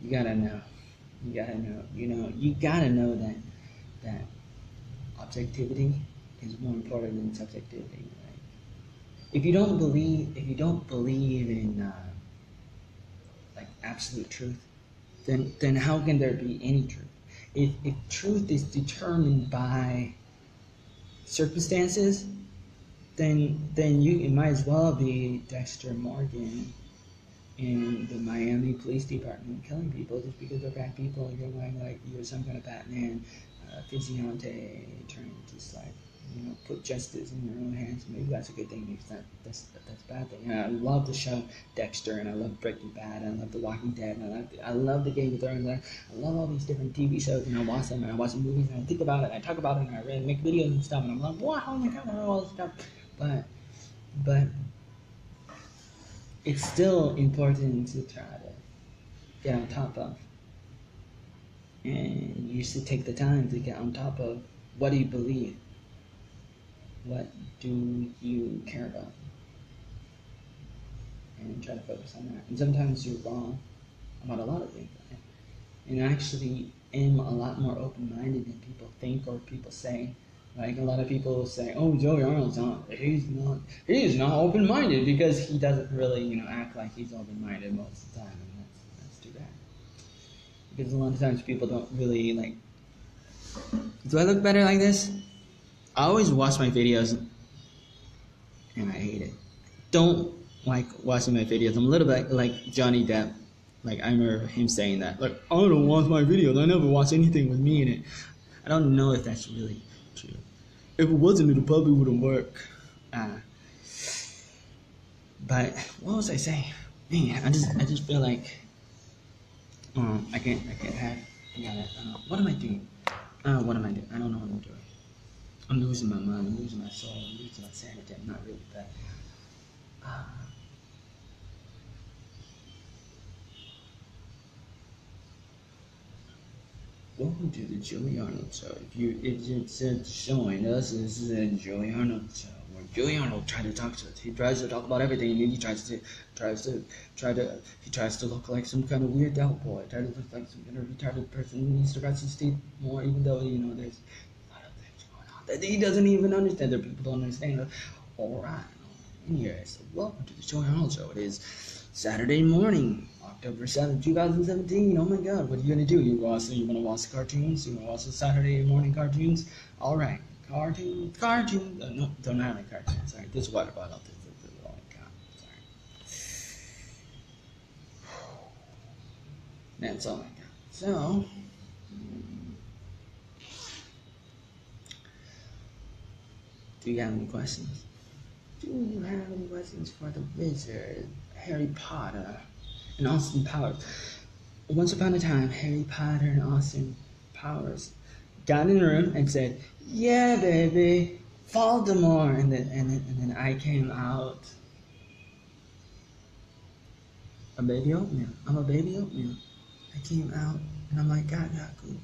S1: you gotta know that objectivity is more important than subjectivity. Right? If you don't believe in like absolute truth, then how can there be any truth? If truth is determined by circumstances, then it might as well be Dexter Morgan in the Miami Police Department killing people just because they're bad people. You're like you're some kind of Batman vigilante trying to just like put justice in your own hands. Maybe that's a good thing. Maybe that's a bad thing. And I love the show Dexter, and I love Breaking Bad, and I love The Walking Dead, and I love the Game of Thrones. I love all these different TV shows, and I watch them, and I watch the movies, and I think about it, and I talk about it, and I really make videos and stuff, and I'm like, wow, oh my God, I know all this stuff. But it's still important to try to get on top of. And you should take the time to get on top of what do you believe? What do you care about? And try to focus on that. And sometimes you're wrong about a lot of things. And I actually am a lot more open-minded than people think or people say. Like a lot of people say, "Oh, Joey Arnold's not. He's not open-minded," because he doesn't really, act like he's open-minded most of the time, and that's too bad. Because a lot of times people don't really like. Do I look better like this? I always watch my videos, and I hate it. Don't like watching my videos. I'm a little bit like Johnny Depp. Like I remember him saying that. Like I don't watch my videos. I never watch anything with me in it. I don't know if that's really true. If it wasn't, it probably wouldn't work. But what was I saying? Man, I just feel like I can't have. What am I doing? What am I doing? I don't know what I'm doing. I'm losing my mind. I'm losing my soul. I'm losing my sanity. I'm not really bad. Welcome to the Joey Arnold Show. If you're showing us, this is a Joey Arnold Show where Joey Arnold tries to talk to us. He tries to talk about everything, and then he tries to look like some kind of weird out boy. Tries to look like some kind of retarded person who needs to rest his teeth more, even though there's a lot of things going on that he doesn't even understand. That people don't understand. All right. Anyways, welcome to the Joey Arnold Show. It is Saturday morning, October 7th, 2017. Oh my God, what are you going to do? You want to watch the cartoons? You want to watch the Saturday morning cartoons? All right, cartoons. No, don't have any cartoons. Sorry, this water bottle. This is all I got. Sorry. That's all I got. So, Do you have any questions? Do you have any questions for the wizard, Harry Potter, and Austin Powers? Once upon a time, Harry Potter and Austin Powers got in the room and said, "Yeah, baby, Voldemort," and then I came out a baby oatmeal. I'm a baby oatmeal. I came out and I'm like, God, good.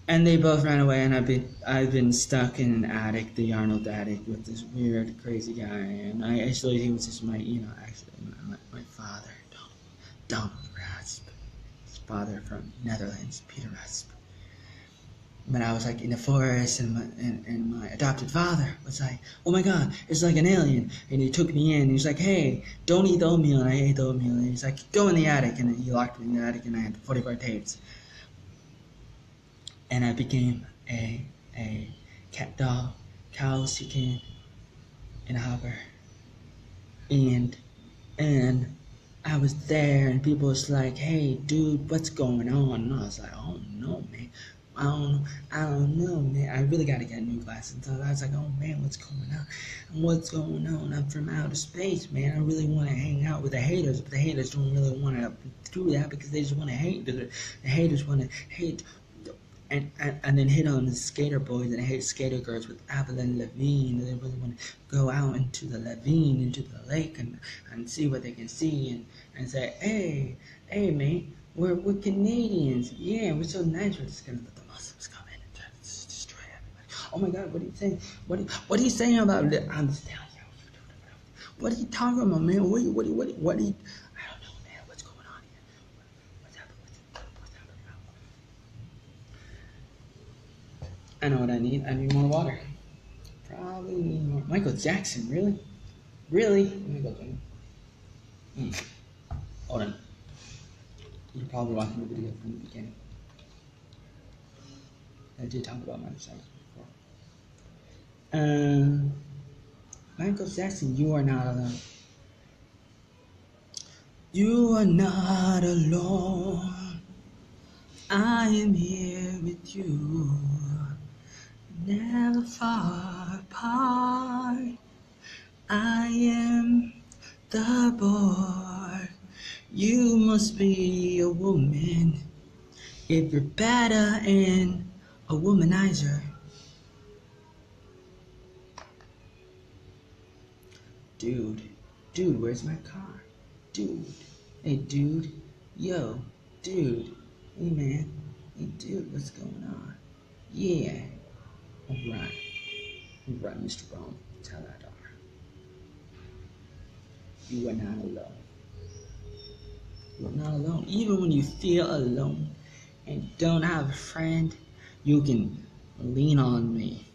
S1: And they both ran away, and I've been stuck in an attic, the Arnold attic, with this weird, crazy guy. And he was just my father, Donald Rasp, his father from Netherlands, Peter Rasp. But I was like in the forest, and my adopted father was like, "Oh my God, it's like an alien!" And he took me in. And he was like, "Hey, don't eat the oatmeal." And I ate the oatmeal. And he's like, "Go in the attic." And he locked me in the attic, and I had 44 tapes. And I became a cat doll, cow, chicken, and a hopper. And I was there, and people was like, "Hey, dude, what's going on?" And I was like, "Oh no, man. I don't know, man. I really got to get new glasses." So I was like, "Oh man, what's going on? What's going on? I'm from outer space, man. I really want to hang out with the haters, but the haters don't really want to do that because they just want to hate. The haters want to hate." And then hit on the skater boys and hate skater girls with Avalon Lavigne. They really want to go out into the Lavigne, into the lake, and see what they can see, and say, hey, man, we're Canadians. Yeah, we're so nice. We're just gonna let the Muslims come in and try to destroy everybody. Oh my God, what are you saying? What are you saying about? I'm just telling you. What are you talking about, man? What are you? I don't know, man. What's going on here? What's happening? I know what I need. I need more water. Probably need more. Michael Jackson, really? Really? Let me go to Hold on. You're probably watching the video from the beginning. I did talk about Michael Jackson before. Michael Jackson, you are not alone. You are not alone. I am here with you. Never far apart. I am the boy. You must be a woman if you're better and a womanizer. Dude, where's my car? Dude, hey dude, yo, dude, hey man, hey dude, what's going on? Yeah, alright, Mr. Brown, tell that daughter. You are not alone. You are not alone. Even when you feel alone and don't have a friend, you can lean on me.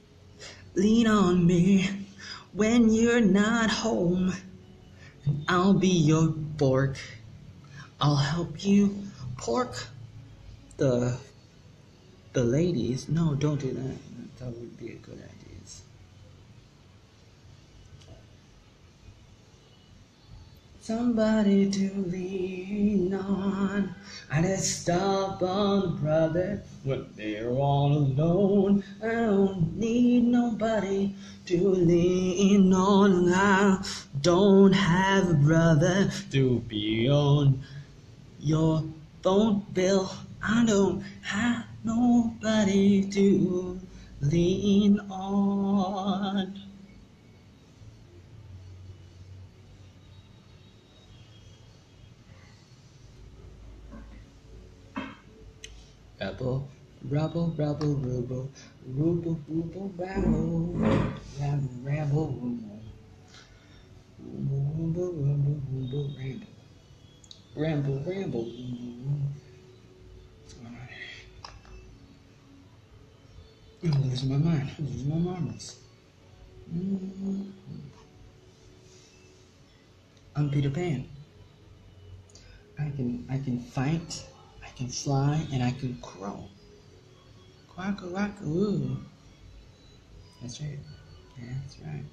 S1: Lean on me when you're not home. And I'll be your fork. I'll help you pork the ladies. No, don't do that. That would be a good idea. Somebody to lean on. I just stop on brother when they're all alone. I don't need nobody to lean on. I don't have a brother to be on your phone bill. I don't have nobody to lean on. Rebel, rubble, ruble, ruble, rabble, rabble, ramble. What's going on here? I'm losing my mind. I'm losing my marbles. I'm Peter Pan. I can fight, I can fly, and I can crow. Quack-a-whack-a-woo. That's right. That's right.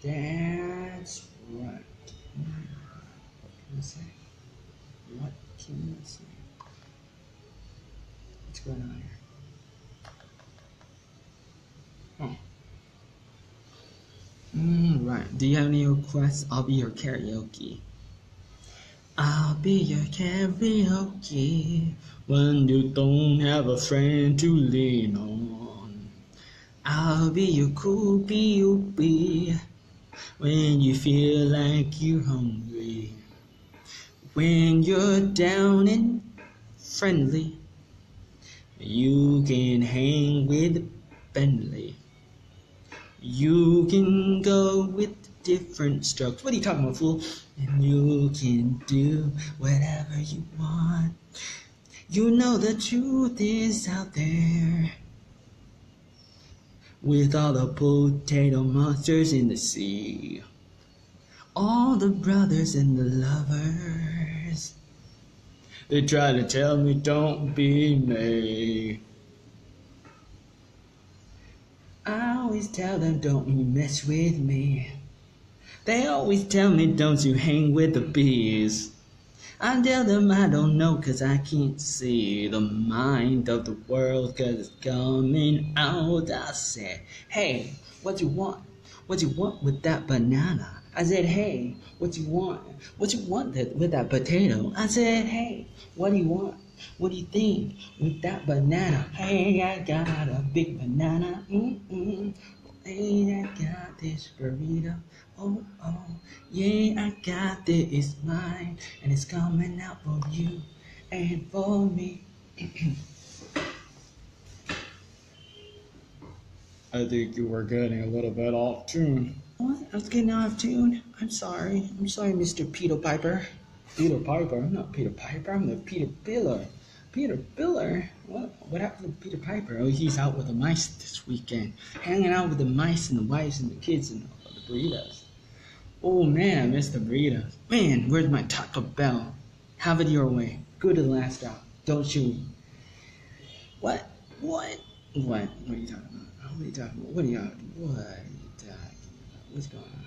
S1: That's right. What can I say? What can I say? What's going on here? Oh, Alright, do you have any requests? I'll be your karaoke. I'll be your karaoke when you don't have a friend to lean on. I'll be your koopy when you feel like you're hungry. When you're down and friendly, you can hang with Bentley. You can go with different strokes. What are you talking about, fool? And you can do whatever you want. You know the truth is out there. With all the potato monsters in the sea. All the brothers and the lovers. They try to tell me don't be me. I always tell them don't you mess with me. They always tell me don't you hang with the bees. I tell them I don't know cause I can't see the mind of the world cause it's coming out. I said, hey, what you want? What you want with that banana? I said, hey, what you want? What you want with that potato? I said, hey, what do you want? What do you think with that banana? Hey, I got a big banana. Hey, I got this burrito. Oh, yeah, I got this. It's mine, and it's coming out for you and for me. I think you were getting a little bit off tune. What? I was getting off tune? I'm sorry. I'm sorry, Mr. Peter Piper. Peter Piper? I'm not Peter Piper. I'm the Peter Biller. Peter Biller? What happened to Peter Piper? Oh, he's out with the mice this weekend. Hanging out with the mice and the wives and the kids and the burritos. Oh, man, Mr. Burritos. Man, where's my Taco Bell? Have it your way. Go to the last stop. Don't shoot. What? What are you talking about? What are you talking about? What's going on?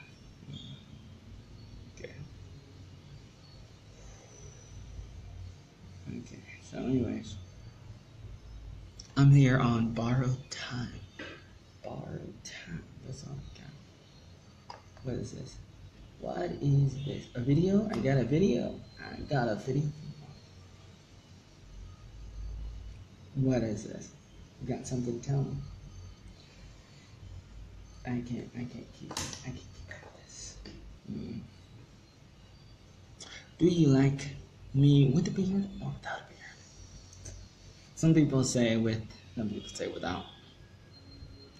S1: Okay, so anyways, I'm here on borrowed time. Borrowed time. That's all I got. What is this? What is this? A video? I got a video. What is this? You got something to tell me? I can't keep up with this. Do you like me with the beard or without a beard? Some people say with, some people say without.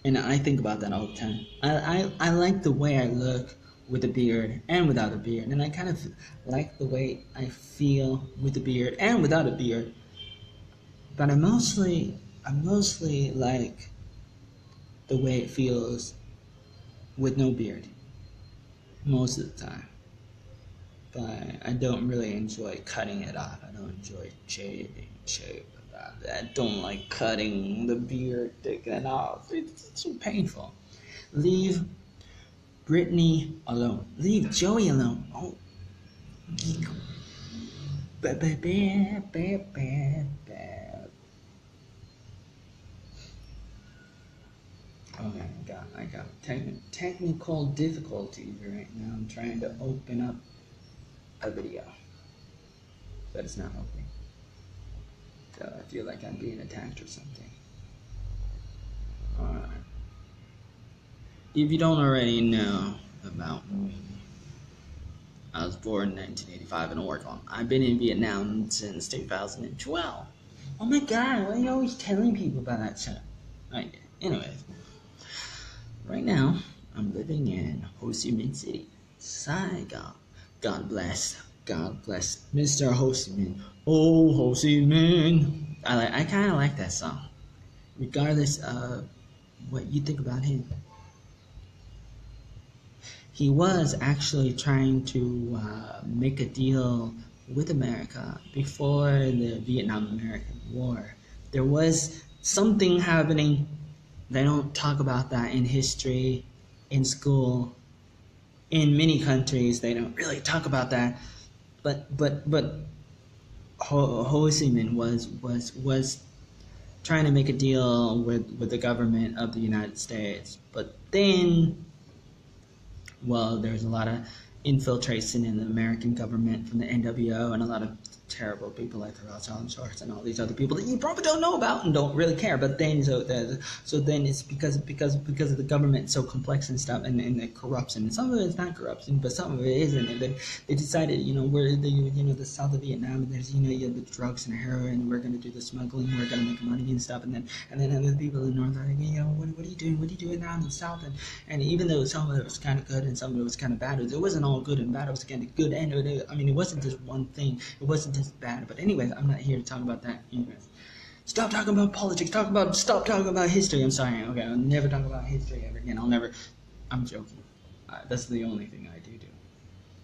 S1: And I think about that all the time. I like the way I look with a beard and without a beard. And I kind of like the way I feel with a beard and without a beard. But I mostly like the way it feels with no beard. Most of the time. But I don't really enjoy cutting it off. I don't enjoy shaving. I don't like cutting the beard, taking it off. It's so painful. Leave Brittany alone. Leave Joey alone. Oh. Okay, I got technical difficulties right now. I'm trying to open up a video, but it's not opening. So I feel like I'm being attacked or something. Alright. If you don't already know about me, I was born in 1985 in Oregon. I've been in Vietnam since 2012. Oh my god, why are you always telling people about that shit? Right, anyways. Right now, I'm living in Ho Chi Minh City, Saigon. God bless Mr. Ho Chi Minh. Oh, Ho Chi Minh. I kind of like that song, regardless of what you think about him. He was actually trying to make a deal with America before the Vietnam-American War. There was something happening. They don't talk about that in history, in school. In many countries, they don't really talk about that. But Ho Chi Minh was trying to make a deal with the government of the United States. But then well, there's a lot of infiltration in the American government from the NWO and a lot of terrible people like the Rothschilds and all these other people that you probably don't know about and don't really care. But then, so then it's because of the government so complex and stuff, and the corruption. And some of it is not corruption, but some of it isn't. And they decided, we're the south of Vietnam, and there's you have the drugs and heroin, and we're going to do the smuggling, we're going to make money and stuff. And then other people in the north are like, what are you doing? What are you doing now in the south? And even though some of it was kind of good and some of it was kind of bad, it wasn't all good and bad. It was kind of good and it wasn't just one thing. It wasn't just bad. But anyways, I'm not here to talk about that. Anyways, stop talking about politics. Stop talking about history. I'm sorry. Okay, I'll never talk about history ever again. I'm joking. That's the only thing I do.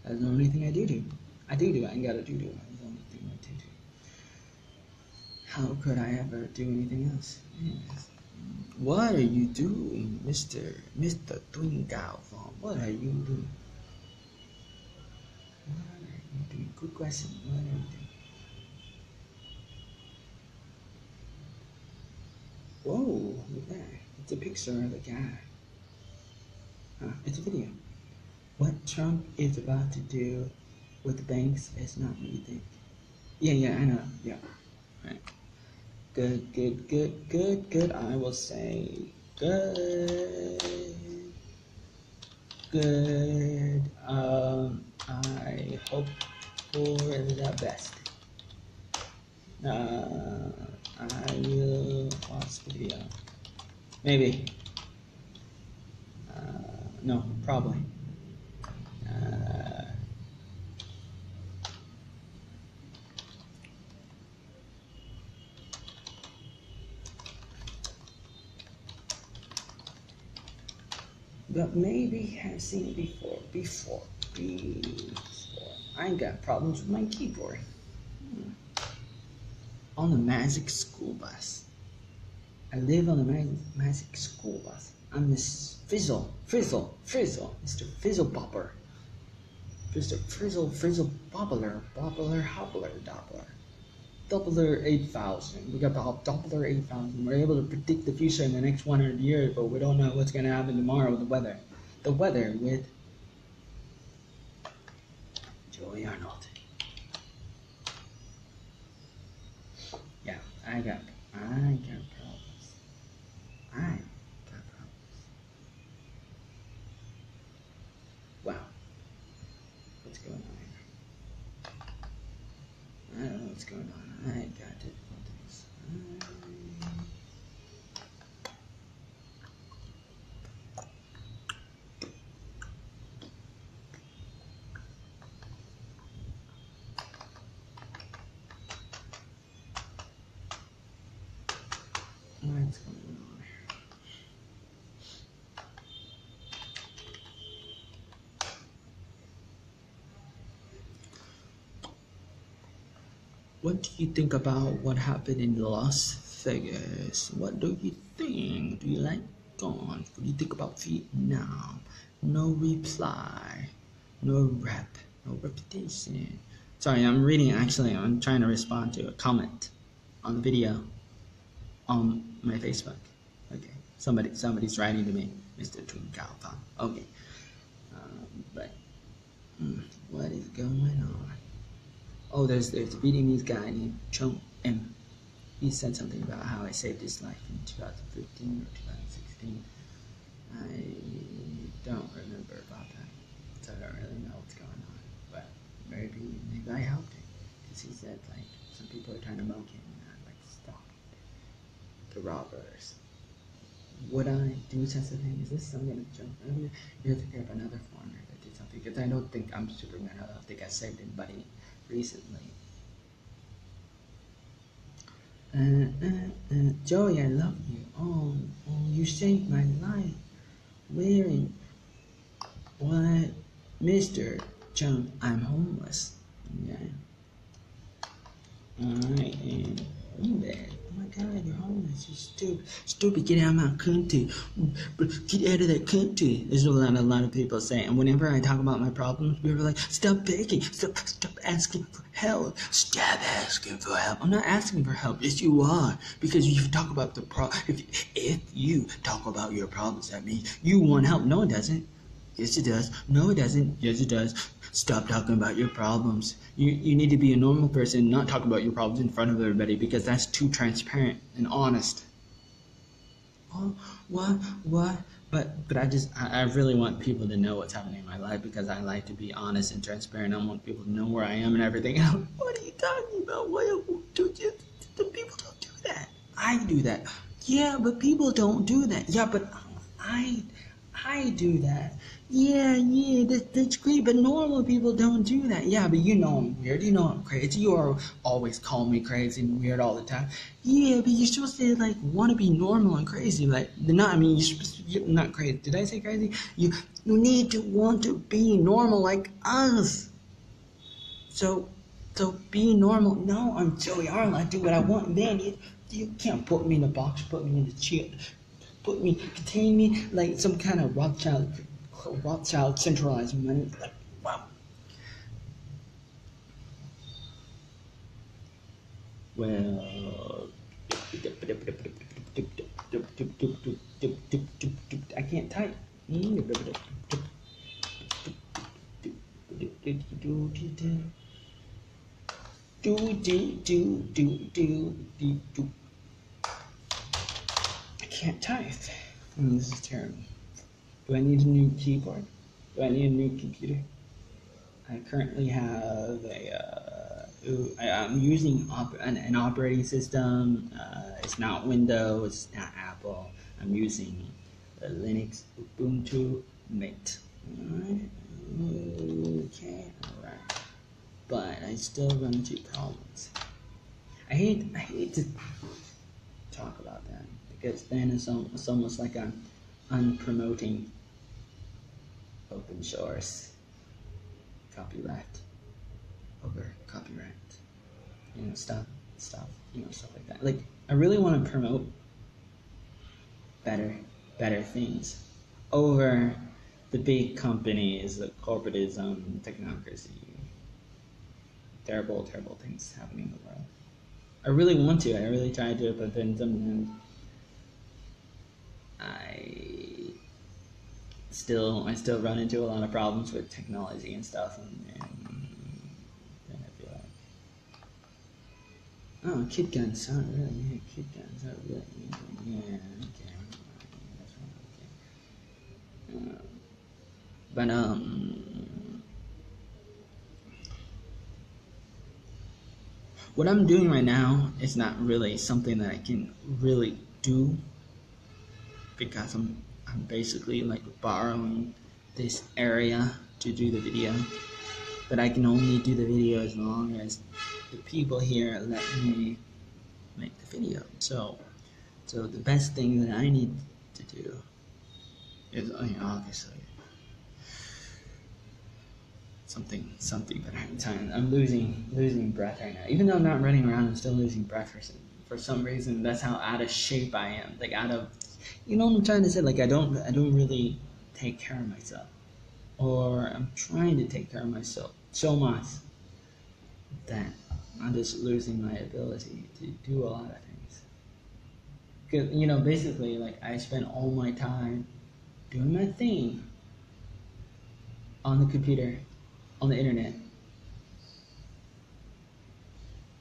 S1: That's the only thing I do. I ain't got a do. That's the only thing I do. How could I ever do anything else? Anyways, what are you doing, Mr. Twinkle Farm? What are you doing? Good question. What are you doing? Whoa, look at that. It's a picture of a guy. It's a video. What Trump is about to do with the banks is not what you think. Yeah, I know. Yeah. Right. Good. I will say good. I hope for the best. I will watch the video. Maybe. No, probably. But maybe have seen it before. I ain't got problems with my keyboard. On the magic school bus. I live on the magic school bus. I'm Miss Frizzle, Mr. Fizzle Bopper. Mr. Frizzle Bobbler, Hobbler, Doppler 8000. We got the Doppler 8000. We're able to predict the future in the next 100 years, but we don't know what's going to happen tomorrow with the weather. The weather with Joey Arnold. Yeah, I got problems. Wow. What's going on here? I don't know what's going on. I got difficulties. What's going on here? What do you think about what happened in Las Vegas? What do you think? Do you like gone? What do you think about Vietnam? No reply. No rep. No reputation. Sorry, I'm reading actually. I'm trying to respond to a comment on the video on my Facebook. Okay. Somebody's writing to me. Mr. Twinkle Fan. Okay. What is going on? Oh, there's a Vietnamese guy named Chung M. He said something about how I saved his life in 2015 or 2016. I don't remember about that, so I don't really know what's going on. But maybe I helped him, because he said like some people are trying to mock him, and I like stop the robbers. Would I do such a thing? Is this some kind of joke? You have to pick up another foreigner that did something, because I don't think I'm Superman. I don't think I saved anybody recently. Joey, I love you. Oh, you saved my life. Wearing what? Mr. Chung, I'm homeless. Yeah. I am in bed. Oh my God, you're homeless. You're stupid. Get out of my country. Get out of that country. There's a lot of people saying. And whenever I talk about my problems, people are like, stop begging. Stop asking for help. Stop asking for help. I'm not asking for help. Yes, you are. Because you talk about the problem. If you talk about your problems, that means you want help. No one doesn't. Yes, it does. No, it doesn't. Yes, it does. Stop talking about your problems. You need to be a normal person, not talk about your problems in front of everybody because that's too transparent and honest. Oh, what? But I really want people to know what's happening in my life because I like to be honest and transparent. I want people to know where I am and everything. What are you talking about? The people don't do that. I do that. Yeah, but people don't do that. Yeah, but I do that. Yeah, that's great, but normal people don't do that. Yeah, but you know I'm weird. You know I'm crazy. You are always calling me crazy and weird all the time. Yeah, but you're supposed to like want to be normal and crazy. Like, not. I mean, you're not crazy. Did I say crazy? You need to want to be normal like us. So be normal. No, I'm Joey Arnold. I do what I want. Man, you can't put me in a box. Put me in the chair. Contain me like some kind of Rothschild centralized money. Like, wow. Well, I can't type. I can't type. This is terrible. Do I need a new keyboard? Do I need a new computer? I currently have I'm using an operating system. It's not Windows, it's not Apple. I'm using a Linux Ubuntu Mate. Okay, alright. But I still run into problems. I hate to talk about that because then it's almost like I'm promoting open source copyright over copyright, stuff, stuff like that. Like, I really want to promote better things over the big companies, the corporatism, technocracy, terrible things happening in the world. I really want to. I really try to, but then sometimes I still run into a lot of problems with technology and stuff, and then I feel like, oh, kid guns, oh really? Yeah, kid guns, oh really? Yeah, okay, that's right, okay. But what I'm doing right now is not really something that I can really do because I'm basically like borrowing this area to do the video, but I can only do the video as long as the people here let me make the video. So the best thing that I need to do is, obviously something better in time. I'm losing breath right now. Even though I'm not running around, I'm still losing breath for some reason. That's how out of shape I am. Like, out of, you know what I'm trying to say? Like, I don't really take care of myself, or I'm trying to take care of myself so much that I'm just losing my ability to do a lot of things. Because, basically, like, I spend all my time doing my thing on the computer, on the internet,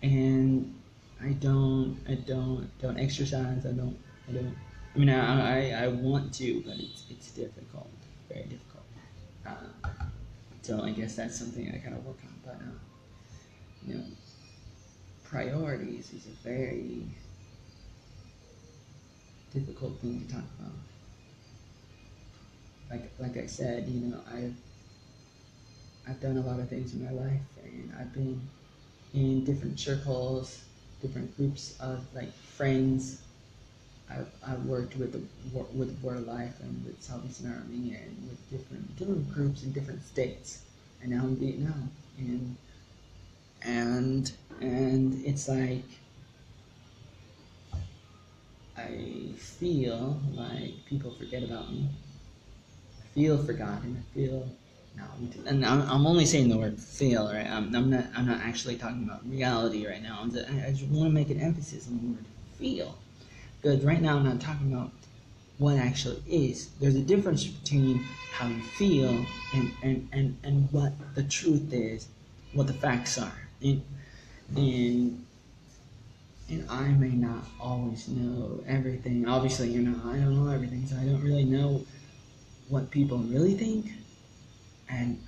S1: and I don't exercise. I don't. I mean, I want to, but it's difficult, very difficult. So I guess that's something I kind of work on. But priorities is a very difficult thing to talk about. Like I said, I've done a lot of things in my life, and I've been in different circles, different groups of like friends. I've worked with Word of Life and with Salvation Army and with different groups in different states, and now in Vietnam, and it's like I feel like people forget about me. I feel forgotten. I feel and I'm only saying the word feel, right? I'm not actually talking about reality right now. I just want to make an emphasis on the word feel. Because right now I'm not talking about what actually is. There's a difference between how you feel and what the truth is, what the facts are. And I may not always know everything. Obviously, I don't know everything, so I don't really know what people really think, and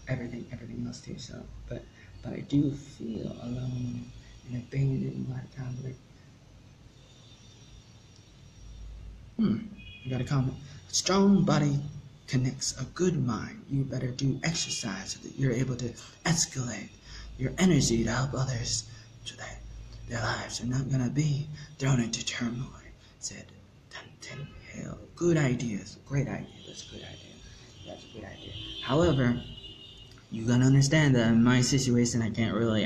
S1: everything else too. So, but I do feel alone and abandoned a lot of times. You got a comment. A strong body connects a good mind. You better do exercise so that you're able to escalate your energy to help others so that their lives are not going to be thrown into turmoil, said Dunton Hill. Good ideas. Great idea. That's a good idea. That's a good idea. However, you gotta understand that in my situation, I can't really,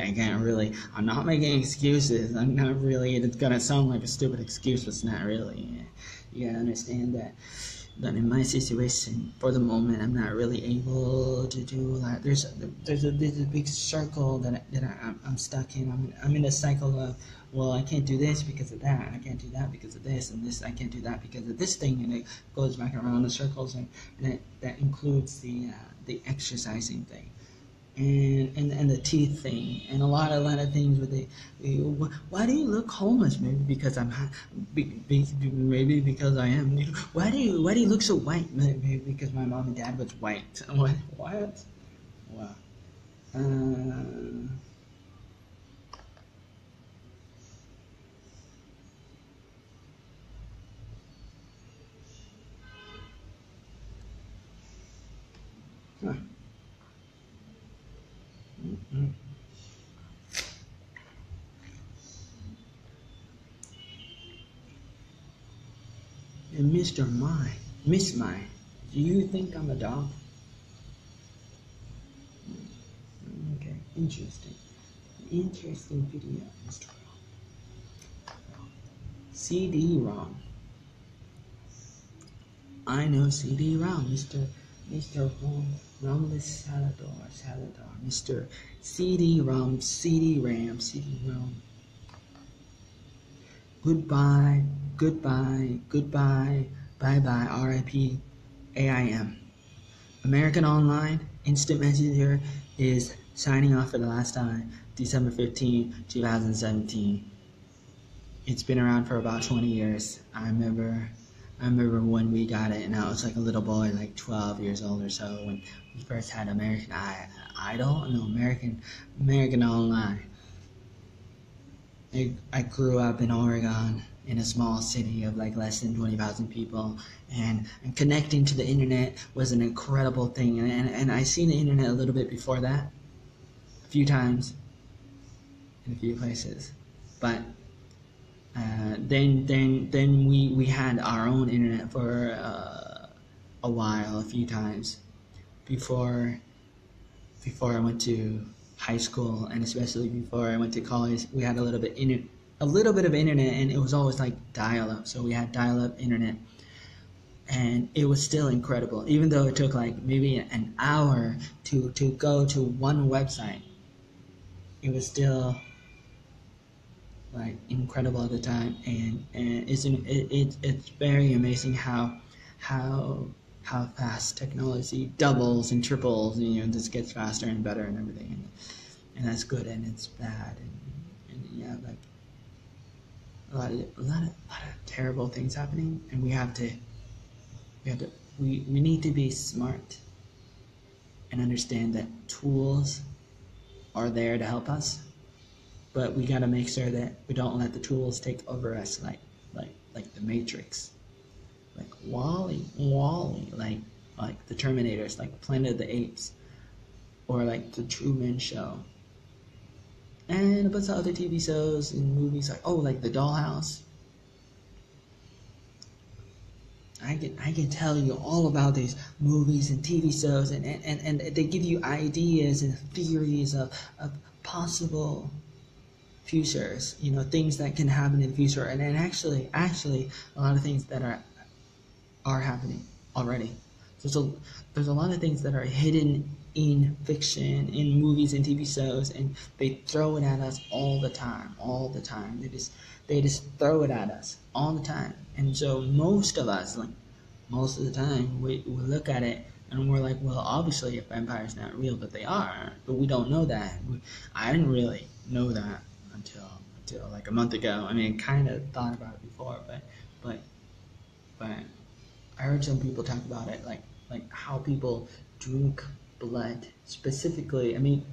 S1: I'm not making excuses. I'm not really, it's gonna sound like a stupid excuse, but it's not really. You gotta understand that in my situation, for the moment, I'm not really able to do that. There's a big circle that I'm stuck in. I'm in a cycle of, well, I can't do this because of that. I can't do that because of this, and this. I can't do that because of this thing, and it goes back around the circles, and that includes the exercising thing. And the teeth thing, and a lot of things with the why do you look homeless? Maybe because maybe because I am. Why do you look so white? Maybe because my mom and dad was white. What? Wow. Huh. And Miss Mine, do you think I'm a dog? Okay, interesting video, Mr. CD-ROM. I know CD-ROM, Mr. Romulus Salador, Mr. CD-ROM, CD-RAM. Goodbye, bye-bye, RIP, AIM. American Online Instant Messenger is signing off for the last time, December 15, 2017. It's been around for about 20 years. I remember when we got it, and I was like a little boy, like 12 years old or so, when we first had American Online. I grew up in Oregon, in a small city of like less than 20,000 people, and connecting to the internet was an incredible thing. And I seen the internet a little bit before that, a few times, in a few places, but then we had our own internet for a while, a few times, before I went to high school, and especially before I went to college. We had a little bit of internet, and it was always like dial-up. So we had dial-up internet, and it was still incredible, even though it took like maybe an hour to go to one website. It was still like incredible at the time, and it's very amazing how fast technology doubles and triples, and just gets faster and better and everything, and that's good, and it's bad, and yeah, like a lot of terrible things happening, and we need to be smart and understand that tools are there to help us, but we gotta make sure that we don't let the tools take over us, like the Matrix, like Wall-E, like the Terminators, like Planet of the Apes, or like the Truman Show, and a bunch of other TV shows and movies, like the Dollhouse. I can tell you all about these movies and TV shows, and they give you ideas and theories of possible futures, things that can happen in the future, and actually a lot of things that are happening already. There's a lot of things that are hidden in fiction, in movies and TV shows, and they throw it at us all the time. They just throw it at us all the time. And so most of us, like most of the time, we look at it and we're like, well, obviously a vampire's not real, but they are. But we don't know that. I didn't really know that until like a month ago. I mean, kind of thought about it before, but I heard some people talk about it, like how people drink blood specifically. I mean,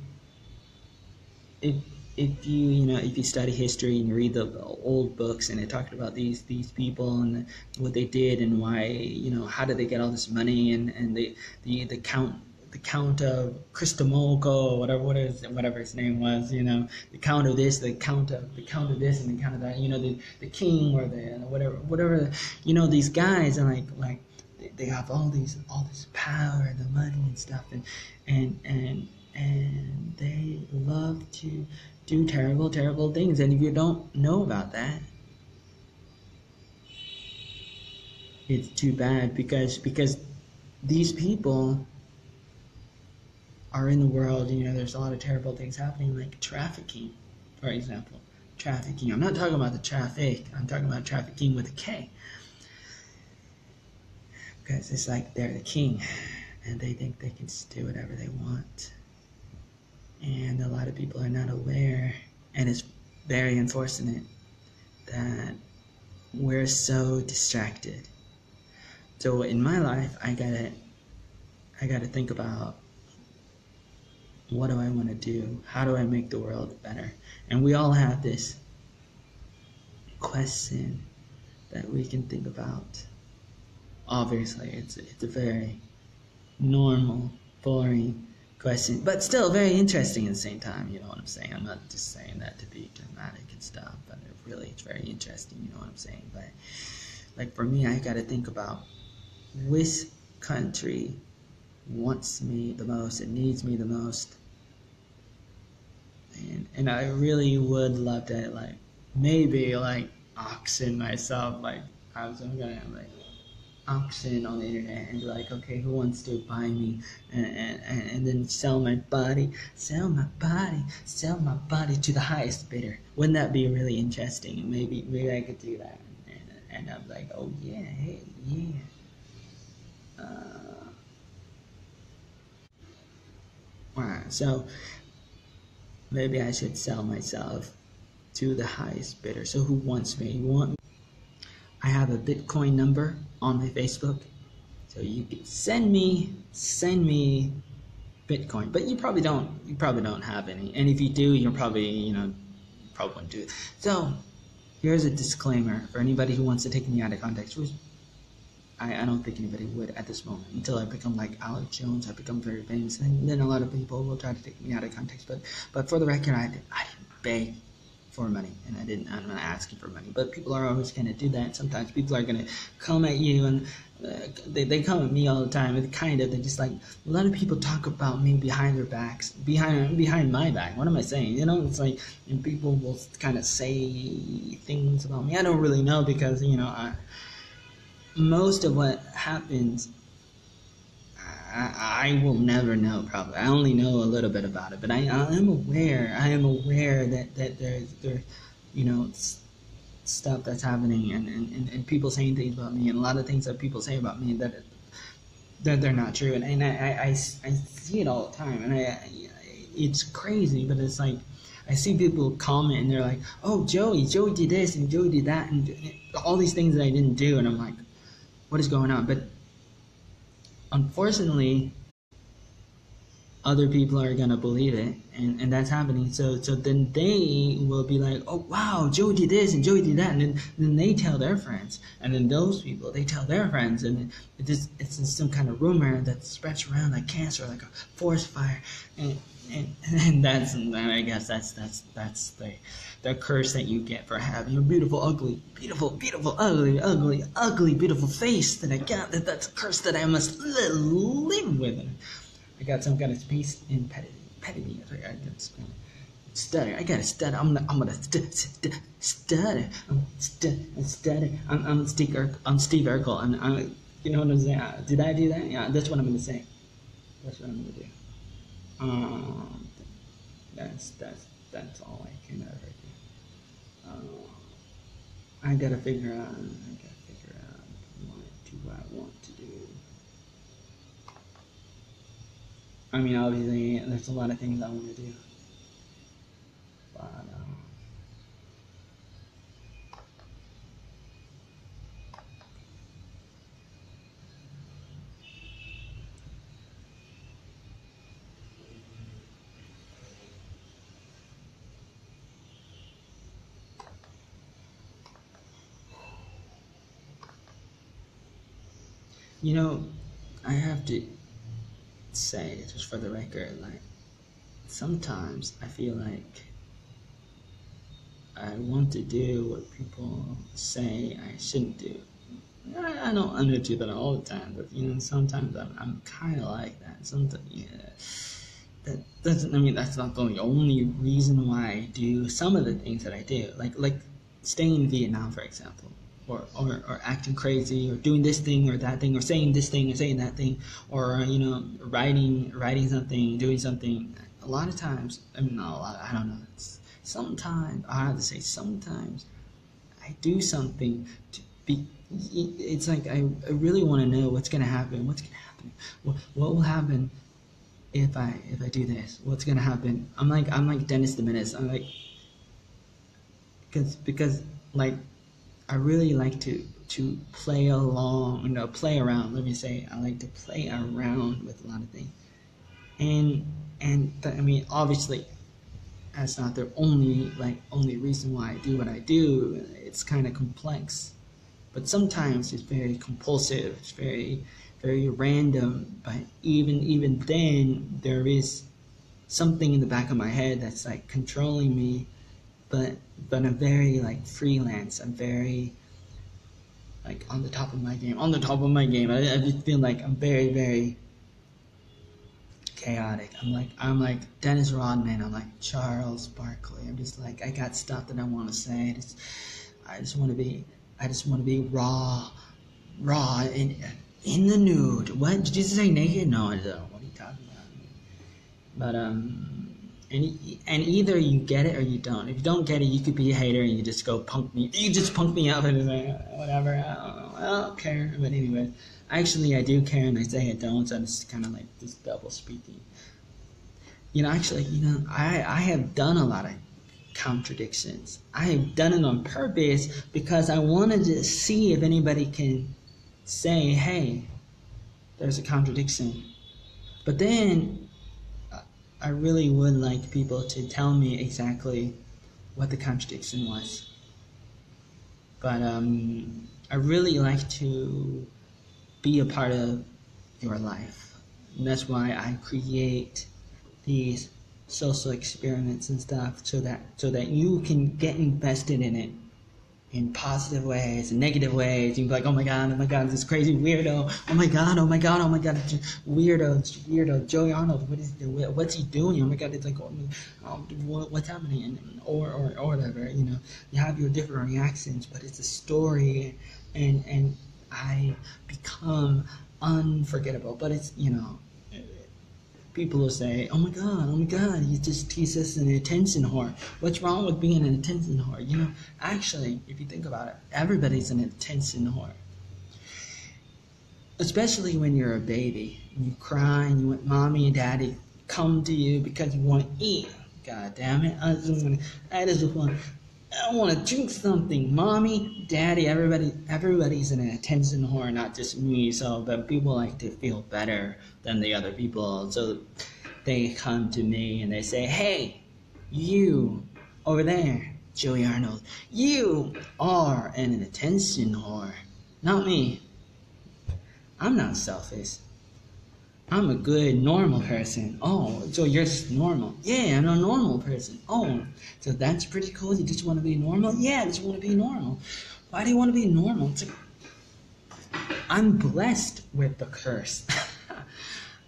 S1: if you study history and you read the old books, and it talked about these people and what they did and why, how did they get all this money, and the count of Cristomoco, whatever his name was, the count of this, the count of this, and the count of that, the king or the whatever, these guys, and like they have all this power and the money and stuff, and they love to do terrible things. And if you don't know about that, it's too bad, because these people are in the world. There's a lot of terrible things happening, like trafficking, for example. Trafficking. I'm not talking about the traffic. I'm talking about trafficking with a K. Because it's like they're the king, and they think they can just do whatever they want. And a lot of people are not aware, and it's very unfortunate that we're so distracted. So in my life, I gotta think about, what do I want to do? How do I make the world better? And we all have this question that we can think about. Obviously, it's a very normal, boring question, but still very interesting at the same time. You know what I'm saying? I'm not just saying that to be dramatic and stuff, but it's very interesting. You know what I'm saying? But like for me, I got to think about which country wants me the most and needs me the most, and I really would love to maybe auction myself, I'm gonna have auction on the internet and be like, okay, who wants to buy me, and then sell my body to the highest bidder. Wouldn't that be really interesting? Maybe I could do that, and I'm like, oh yeah, hey, yeah. Alright, so maybe I should sell myself to the highest bidder. So who wants me? You want me? I have a Bitcoin number on my Facebook, so you can send me Bitcoin. But you probably don't have any, and if you do, you're probably probably won't do it. So here's a disclaimer for anybody who wants to take me out of context, which I don't think anybody would at this moment, until I become like Alex Jones. I become very famous, and then a lot of people will try to take me out of context. But for the record, I didn't beg for money, and I'm not asking for money. But people are always going to do that. Sometimes people are going to come at you, and they come at me all the time. They're just like, a lot of people talk about me behind their backs, behind my back. What am I saying? It's like, and people will kind of say things about me. I don't really know, because most of what happens, I will never know, probably. I only know a little bit about it, but I am aware that there's stuff that's happening, and people saying things about me, and a lot of things that people say about me that they're not true, and I see it all the time, and it's crazy, but it's like, I see people comment, and they're like, oh, Joey did this, and Joey did that, and all these things that I didn't do, and I'm like, what is going on? But unfortunately, other people are gonna believe it, and that's happening. So then they will be like, oh wow, Joey did this and Joey did that, and then they tell their friends, and then those people, they tell their friends, and it's some kind of rumor that spreads around like cancer, like a forest fire, and I guess that's the curse that you get for having a beautiful, ugly, beautiful face that I got. That's a curse that I must live with. I got some kind of speech impediment. I got stutter. I gotta stutter. I'm gonna stutter. I'm Steve Urkel. You know what I'm saying? Did I do that? Yeah, that's what I'm gonna say. That's what I'm gonna do. That's all I can ever do. I gotta figure out what do I want to do. I mean, obviously, there's a lot of things I want to do, but you know, I have to say, just for the record, like, sometimes I feel like I want to do what people say I shouldn't do. I don't do that all the time, but you know, sometimes I'm kind of like that. Sometimes, yeah. That doesn't. I mean, that's not the only reason why I do some of the things that I do, like staying in Vietnam, for example, or acting crazy, or doing this thing or that thing, or saying this thing or saying that thing, or you know, writing something, doing something. A lot of times, I mean, not a lot. I don't know. Sometimes I have to say, sometimes I do something to be. It's like I really want to know what's gonna happen. What's gonna happen? What will happen if I do this? What's gonna happen? I'm like Dennis the Menace. I'm like because like I really like to play along, you know, play around. Let me say, I like to play around with a lot of things, and I mean, obviously, that's not the only reason why I do what I do. It's kind of complex. But sometimes it's very compulsive, it's very, very random, but even then, there is something in the back of my head that's like controlling me, but I'm very like freelance, I'm very like on the top of my game, I just feel like I'm very, very chaotic. I'm like Dennis Rodman, I'm like Charles Barkley, I'm just like, I got stuff that I want to say, I just want to be raw in the nude. What did you say? Naked? No, I don't. What are you talking about? But and either you get it or you don't. If you don't get it, you could be a hater and you just go punk me. You just punk me up and say whatever. I don't care. But anyway, actually, I do care, and I say I don't. So it's kind of like this double speaking. You know, actually, you know, I have done a lot of contradictions. I have done it on purpose because I wanted to see if anybody can say, hey, there's a contradiction. But then I really would like people to tell me exactly what the contradiction was. But I really like to be a part of your life. And that's why I create these social experiments and stuff so that you can get invested in it in positive ways and negative ways. You can be like, oh my god, this crazy weirdo. Oh my god, weirdo. Joey Arnold, what's he doing? Oh my god, it's like, what's happening? Or whatever, you know. You have your different reactions, but it's a story, and I become unforgettable. But it's, you know, people will say, oh my god, he's just an attention whore. What's wrong with being an attention whore? You know, actually, if you think about it, everybody's an attention whore. Especially when you're a baby, and you cry and you want mommy and daddy come to you because you want to eat. God damn it, I want to drink something. Mommy, daddy, everybody's an attention whore, not just me. So, but people like to feel better than the other people. So they come to me and they say, hey, you over there, Joey Arnold, you are an attention whore. Not me. I'm not selfish. I'm a good, normal person. Oh, so you're just normal. Yeah, I'm a normal person. Oh, so that's pretty cool. You just want to be normal? Yeah, I just want to be normal. Why do you want to be normal? I'm blessed with the curse.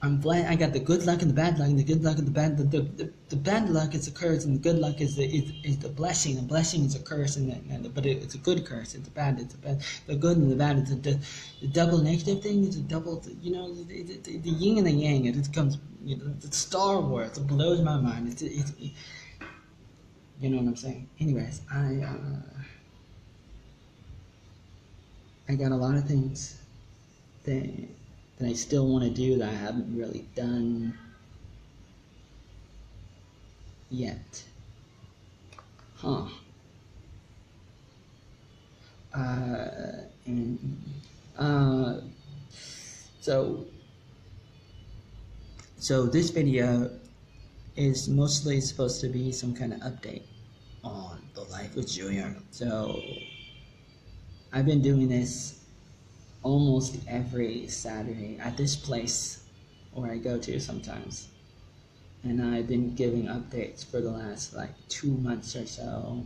S1: I'm blessed. I got the good luck and the bad luck, and the good luck and the bad. The bad luck is a curse, and the good luck is the blessing. The blessing is a curse, but it's a good curse. It's a bad. It's a bad. The good and the bad. It's the double negative thing. It's a double. You know, the yin and the yang. It comes. You know, it's Star Wars. It blows my mind. It's you know what I'm saying. Anyways, I got a lot of things that I still want to do that I haven't really done yet. Huh. So this video is mostly supposed to be some kind of update on the life of Joey Arnold. So I've been doing this almost every Saturday at this place where I go to sometimes. And I've been giving updates for the last like 2 months or so.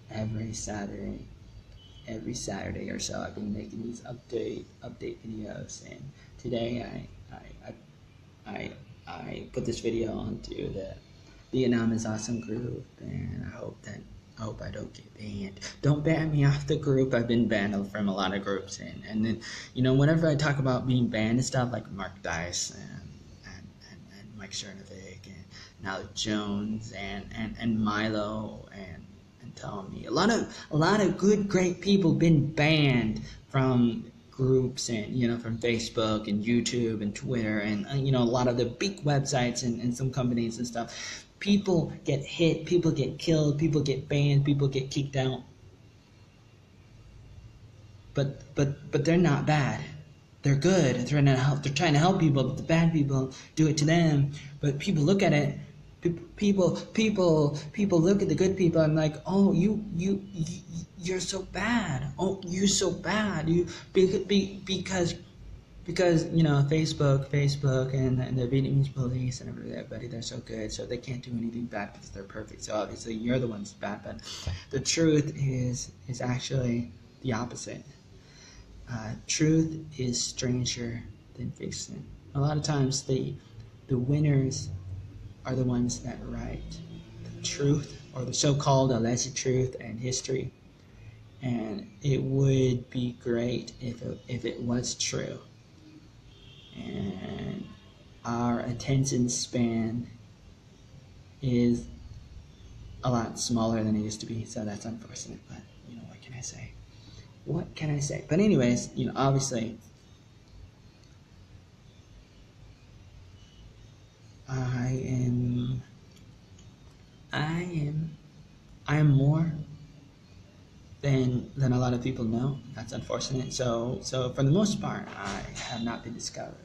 S1: Every Saturday or so, I've been making these update videos. And today I put this video onto the Vietnam is Awesome group, and I hope I don't get banned. Don't ban me off the group. I've been banned from a lot of groups, and then, you know, whenever I talk about being banned and stuff, like Mark Dice and Mike Cernovic and now Jones and Milo and Tommy, a lot of good, great people been banned from groups, and, you know, from Facebook and YouTube and Twitter and, you know, a lot of the big websites and some companies and stuff. People get hit, people get killed, people get banned, people get kicked out. But they're not bad. They're good. They're trying to help people, but the bad people do it to them. But people look at it. People look at the good people and like, oh, you're so bad. Oh, you're so bad. Because, you know, Facebook and the Vietnamese police and everybody, they're so good, so they can't do anything bad because they're perfect. So obviously you're the one's bad, but the truth is actually the opposite. Truth is stranger than fiction. A lot of times the winners are the ones that write the truth, or the so-called alleged truth and history. And it would be great if it was true. And our attention span is a lot smaller than it used to be, so that's unfortunate, but, you know, what can I say? But anyways, you know, obviously I am more than a lot of people know. That's unfortunate. So for the most part, I have not been discovered.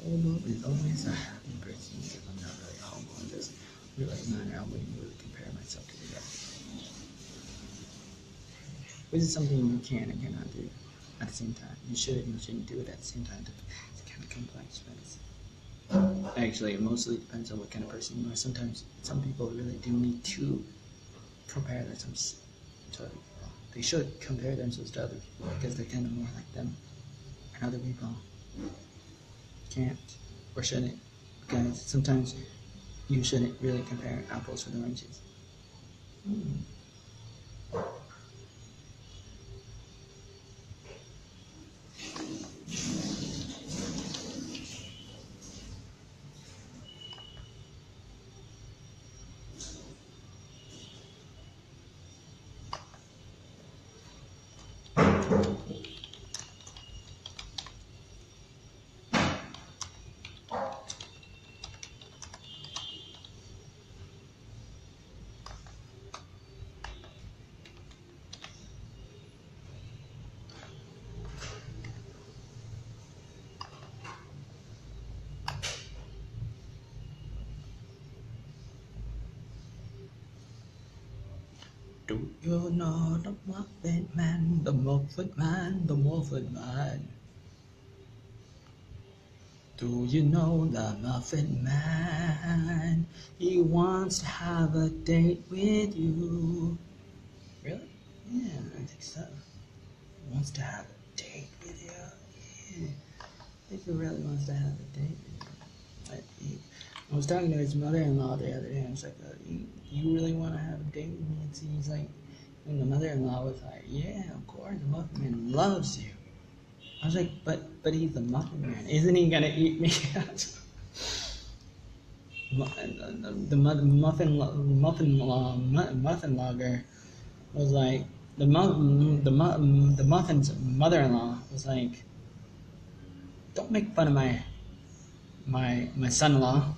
S1: homo is always a happy person because I'm not really a homo. It doesn't really matter. I wouldn't really compare myself to the other. Which is something you can and cannot do at the same time. You should and you shouldn't do it at the same time. It's kind of complex, but actually, it mostly depends on what kind of person you are. Sometimes some people really do need to compare themselves to other people. They should compare themselves to other people because they're kind of more like them. And other people can't or shouldn't, because sometimes you shouldn't really compare apples with oranges. Do you know the Muffin Man, the Muffin Man, the Muffin Man? Do you know the Muffin Man? He wants to have a date with you. Really? Yeah, I think so. He wants to have a date with you. Yeah. I think he really wants to have a date with you. I was talking to his mother-in-law the other day. I was like, you really want to have a date with me? And so he's like, and the mother-in-law was like, yeah, of course, the Muffin Man loves you. I was like, but he's the Muffin Man. Isn't he going to eat me? The muffin logger was like, the muffin's mother-in-law was like, don't make fun of my son-in-law,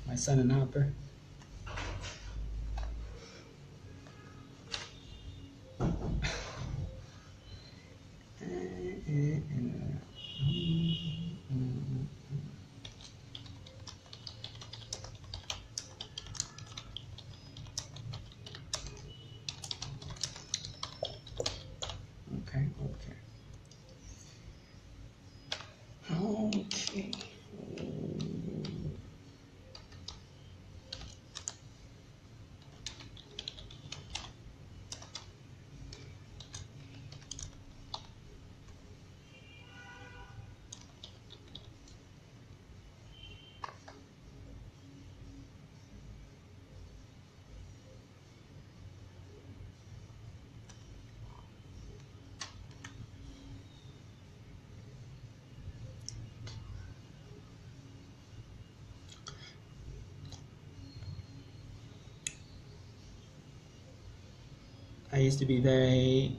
S1: my son and helper. Okay. I used to be very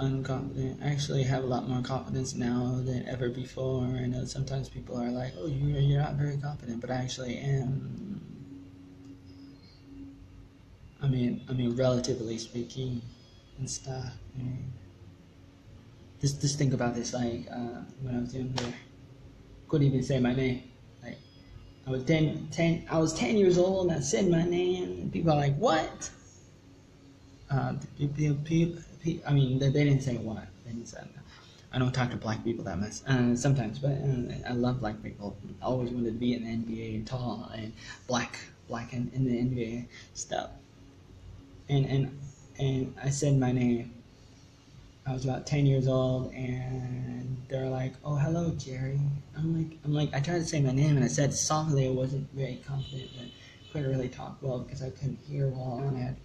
S1: unconfident. I actually have a lot more confidence now than ever before. I know sometimes people are like, oh, you're not very confident, but I actually am. I mean, relatively speaking and stuff. I mean, just think about this, like, when I was younger, couldn't even say my name. Like, I was 10 years old and I said my name and people are like, what? I mean, they didn't say what. They didn't say, I don't talk to black people that much sometimes, but I love black people. I always wanted to be in the NBA and tall and black in the NBA stuff. And I said my name. I was about 10 years old, and they're like, "Oh, hello, Jerry." I'm like, I tried to say my name, and I said softly. I wasn't very confident, but couldn't really talk well because I couldn't hear well, and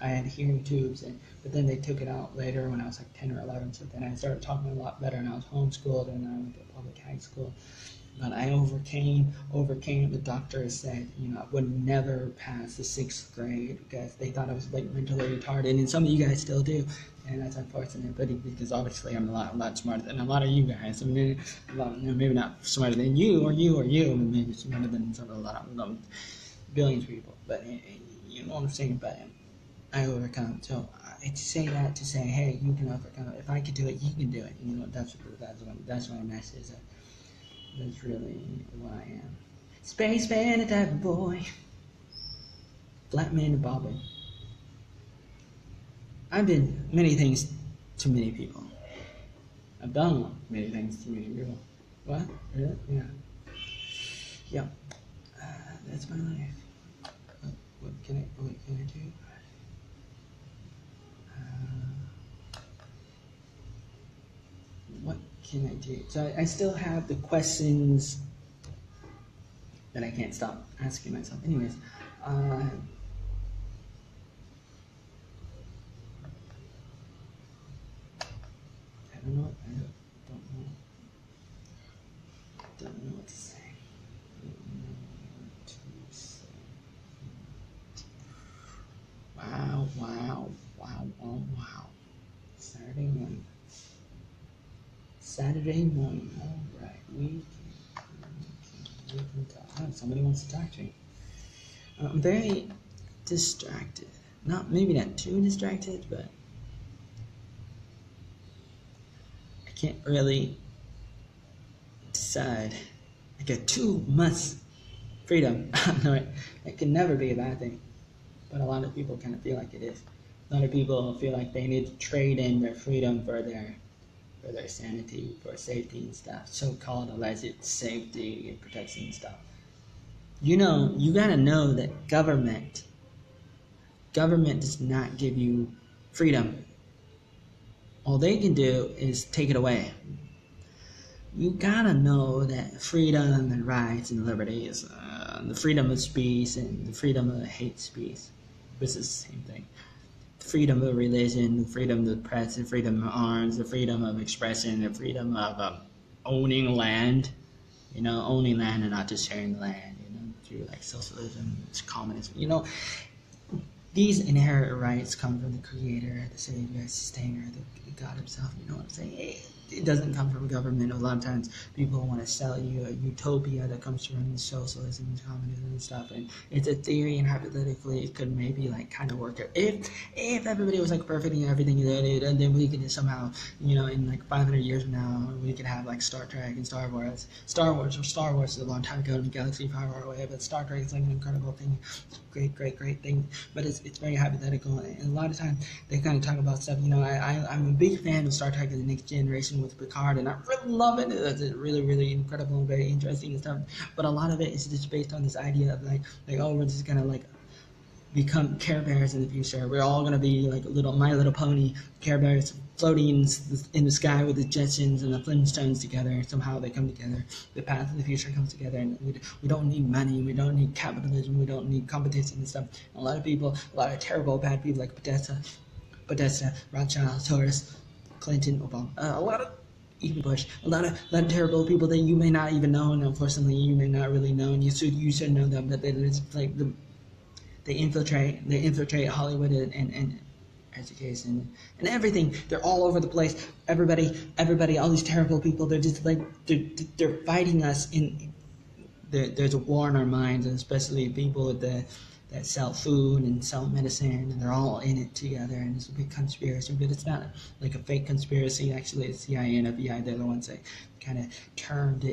S1: I had hearing tubes, but then they took it out later when I was like 10 or 11. So then I started talking a lot better, and I was homeschooled, and I went to public high school. But I overcame. The doctor said, I would never pass the 6th grade because they thought I was like mentally retarded, and some of you guys still do, and that's unfortunate. But because obviously I'm a lot smarter than a lot of you guys. I mean, maybe not smarter than you, but maybe smarter than a lot of billions of people. But you know what I'm saying. But I overcome. So I say that to say, hey, you can overcome. If I could do it, you can do it. That's what my message is. That's really what I am. Spaceman type of boy. Flatman and bobbin. I've been many things to many people. I've done many things to many people. What? Really? Yeah. Yeah. That's my life. What can I do? What can I do? So I still have the questions that I can't stop asking myself. Anyways, I don't know. Don't know what to say. Wow. Saturday morning. All right. We can talk. Oh, somebody wants to talk to me. I'm very distracted. Maybe not too distracted, but I can't really decide. I got too much freedom. No, it can never be a bad thing, but a lot of people kind of feel like it is. A lot of people feel like they need to trade in their freedom for their sanity, for safety and stuff. So-called alleged safety and protection and stuff. You gotta know that government does not give you freedom. All they can do is take it away. You gotta know that freedom and rights and liberties, the freedom of speech and the freedom of hate speech, this is the same thing. Freedom of religion, the freedom of the press, the freedom of arms, the freedom of expression, the freedom of owning land, owning land and not just sharing the land, through like socialism, communism, these inherent rights come from the Creator, the Savior, Sustainer, the God Himself. You know what I'm saying? It doesn't come from government. A lot of times people want to sell you a utopia that comes from socialism and communism and stuff, and it's a theory, and hypothetically it could maybe like kind of work. If everybody was like perfect and everything, and then we could somehow, in like 500 years from now, we could have like Star Trek and Star Wars. Star Wars is a long time ago in a galaxy far away, but Star Trek is like an incredible thing, great thing. But it's very hypothetical, and a lot of times they kind of talk about stuff. I'm a big fan of Star Trek and the Next Generation with Pickett, and I really love it. It's really incredible and very interesting and stuff. But a lot of it is just based on this idea of like we're just gonna like become Care Bears in the future. We're all gonna be like My Little Pony Care Bears floating in the sky with the Jetsons and the Flintstones together. Somehow they come together. The path of the future comes together, and we don't need money. We don't need capitalism. We don't need competition and stuff. A lot of terrible bad people like Podesta, Rothschild, Soros, Clinton, Obama, a lot of even Bush, a lot of terrible people that you may not even know, and unfortunately you may not really know, and you should know them, but they infiltrate Hollywood and education and everything. They're all over the place. Everybody, all these terrible people. They're just like they're fighting us. There's a war in our minds, and especially people that sell food and sell medicine, and they're all in it together, and it's a big conspiracy. But it's not like a fake conspiracy. Actually, the CIA and FBI, they're the ones that kind of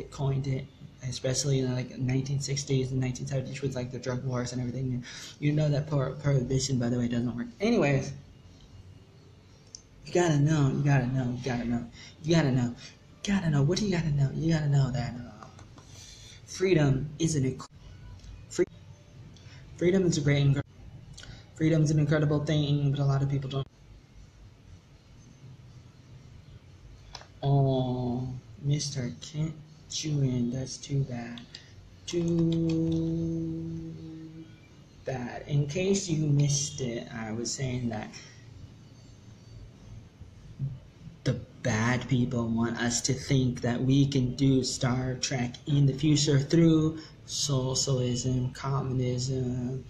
S1: coined it, especially in like 1960s and 1970s with like the drug wars and everything. And that prohibition, by the way, doesn't work. Anyways, you gotta know. What do you gotta know? You gotta know that freedom isn't freedom is freedom's an incredible thing, but a lot of people don't. Oh, Mr. Kent Chewin, that's too bad. Too bad. In case you missed it, I was saying that the bad people want us to think that we can do Star Trek in the future through socialism, communism,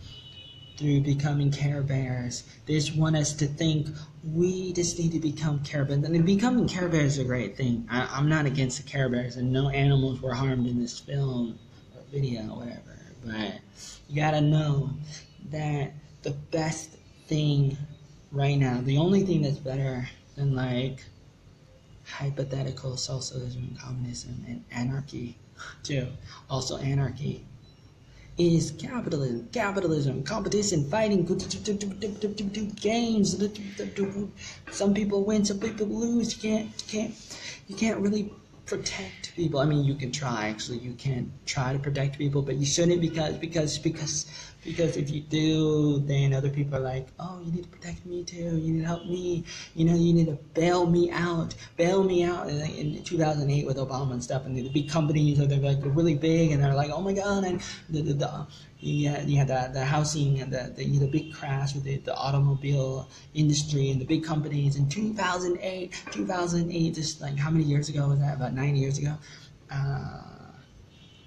S1: through becoming Care Bears. They just want us to think we just need to become Care Bears. And becoming Care Bears is a great thing. I'm not against the Care Bears, and no animals were harmed in this film or video or whatever. But you gotta know that the best thing right now, the only thing that's better than like hypothetical socialism and communism and anarchy, too. Also anarchy is capitalism, competition, fighting, games. Some people win, some people lose. You can't really protect people. I mean, you can try. Actually, you can try to protect people, but you shouldn't because if you do, then other people are like, oh, you need to protect me too. You need to help me. You need to bail me out. And like in 2008 with Obama and stuff, and the big companies they're like really big, and they're like, oh my god, and you had the housing and the big crash with the automobile industry and the big companies in 2008, just like how many years ago was that? About 9 years ago.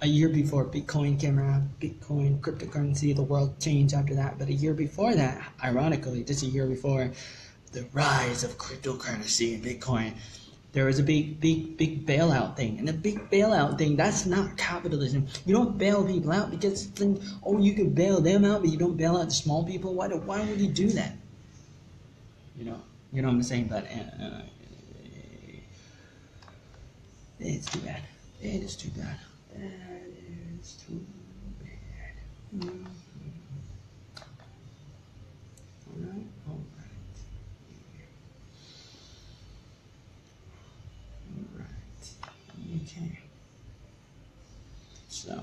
S1: A year before Bitcoin came around, Bitcoin, cryptocurrency, the world changed after that. But a year before that, ironically, just a year before the rise of cryptocurrency and Bitcoin, there was a big bailout thing. And the big bailout thing, that's not capitalism. You don't bail people out because then, you can bail them out, but you don't bail out the small people. Why would you do that? You know what I'm saying? But it's too bad. It is too bad. That is too bad. Alright. Okay. So,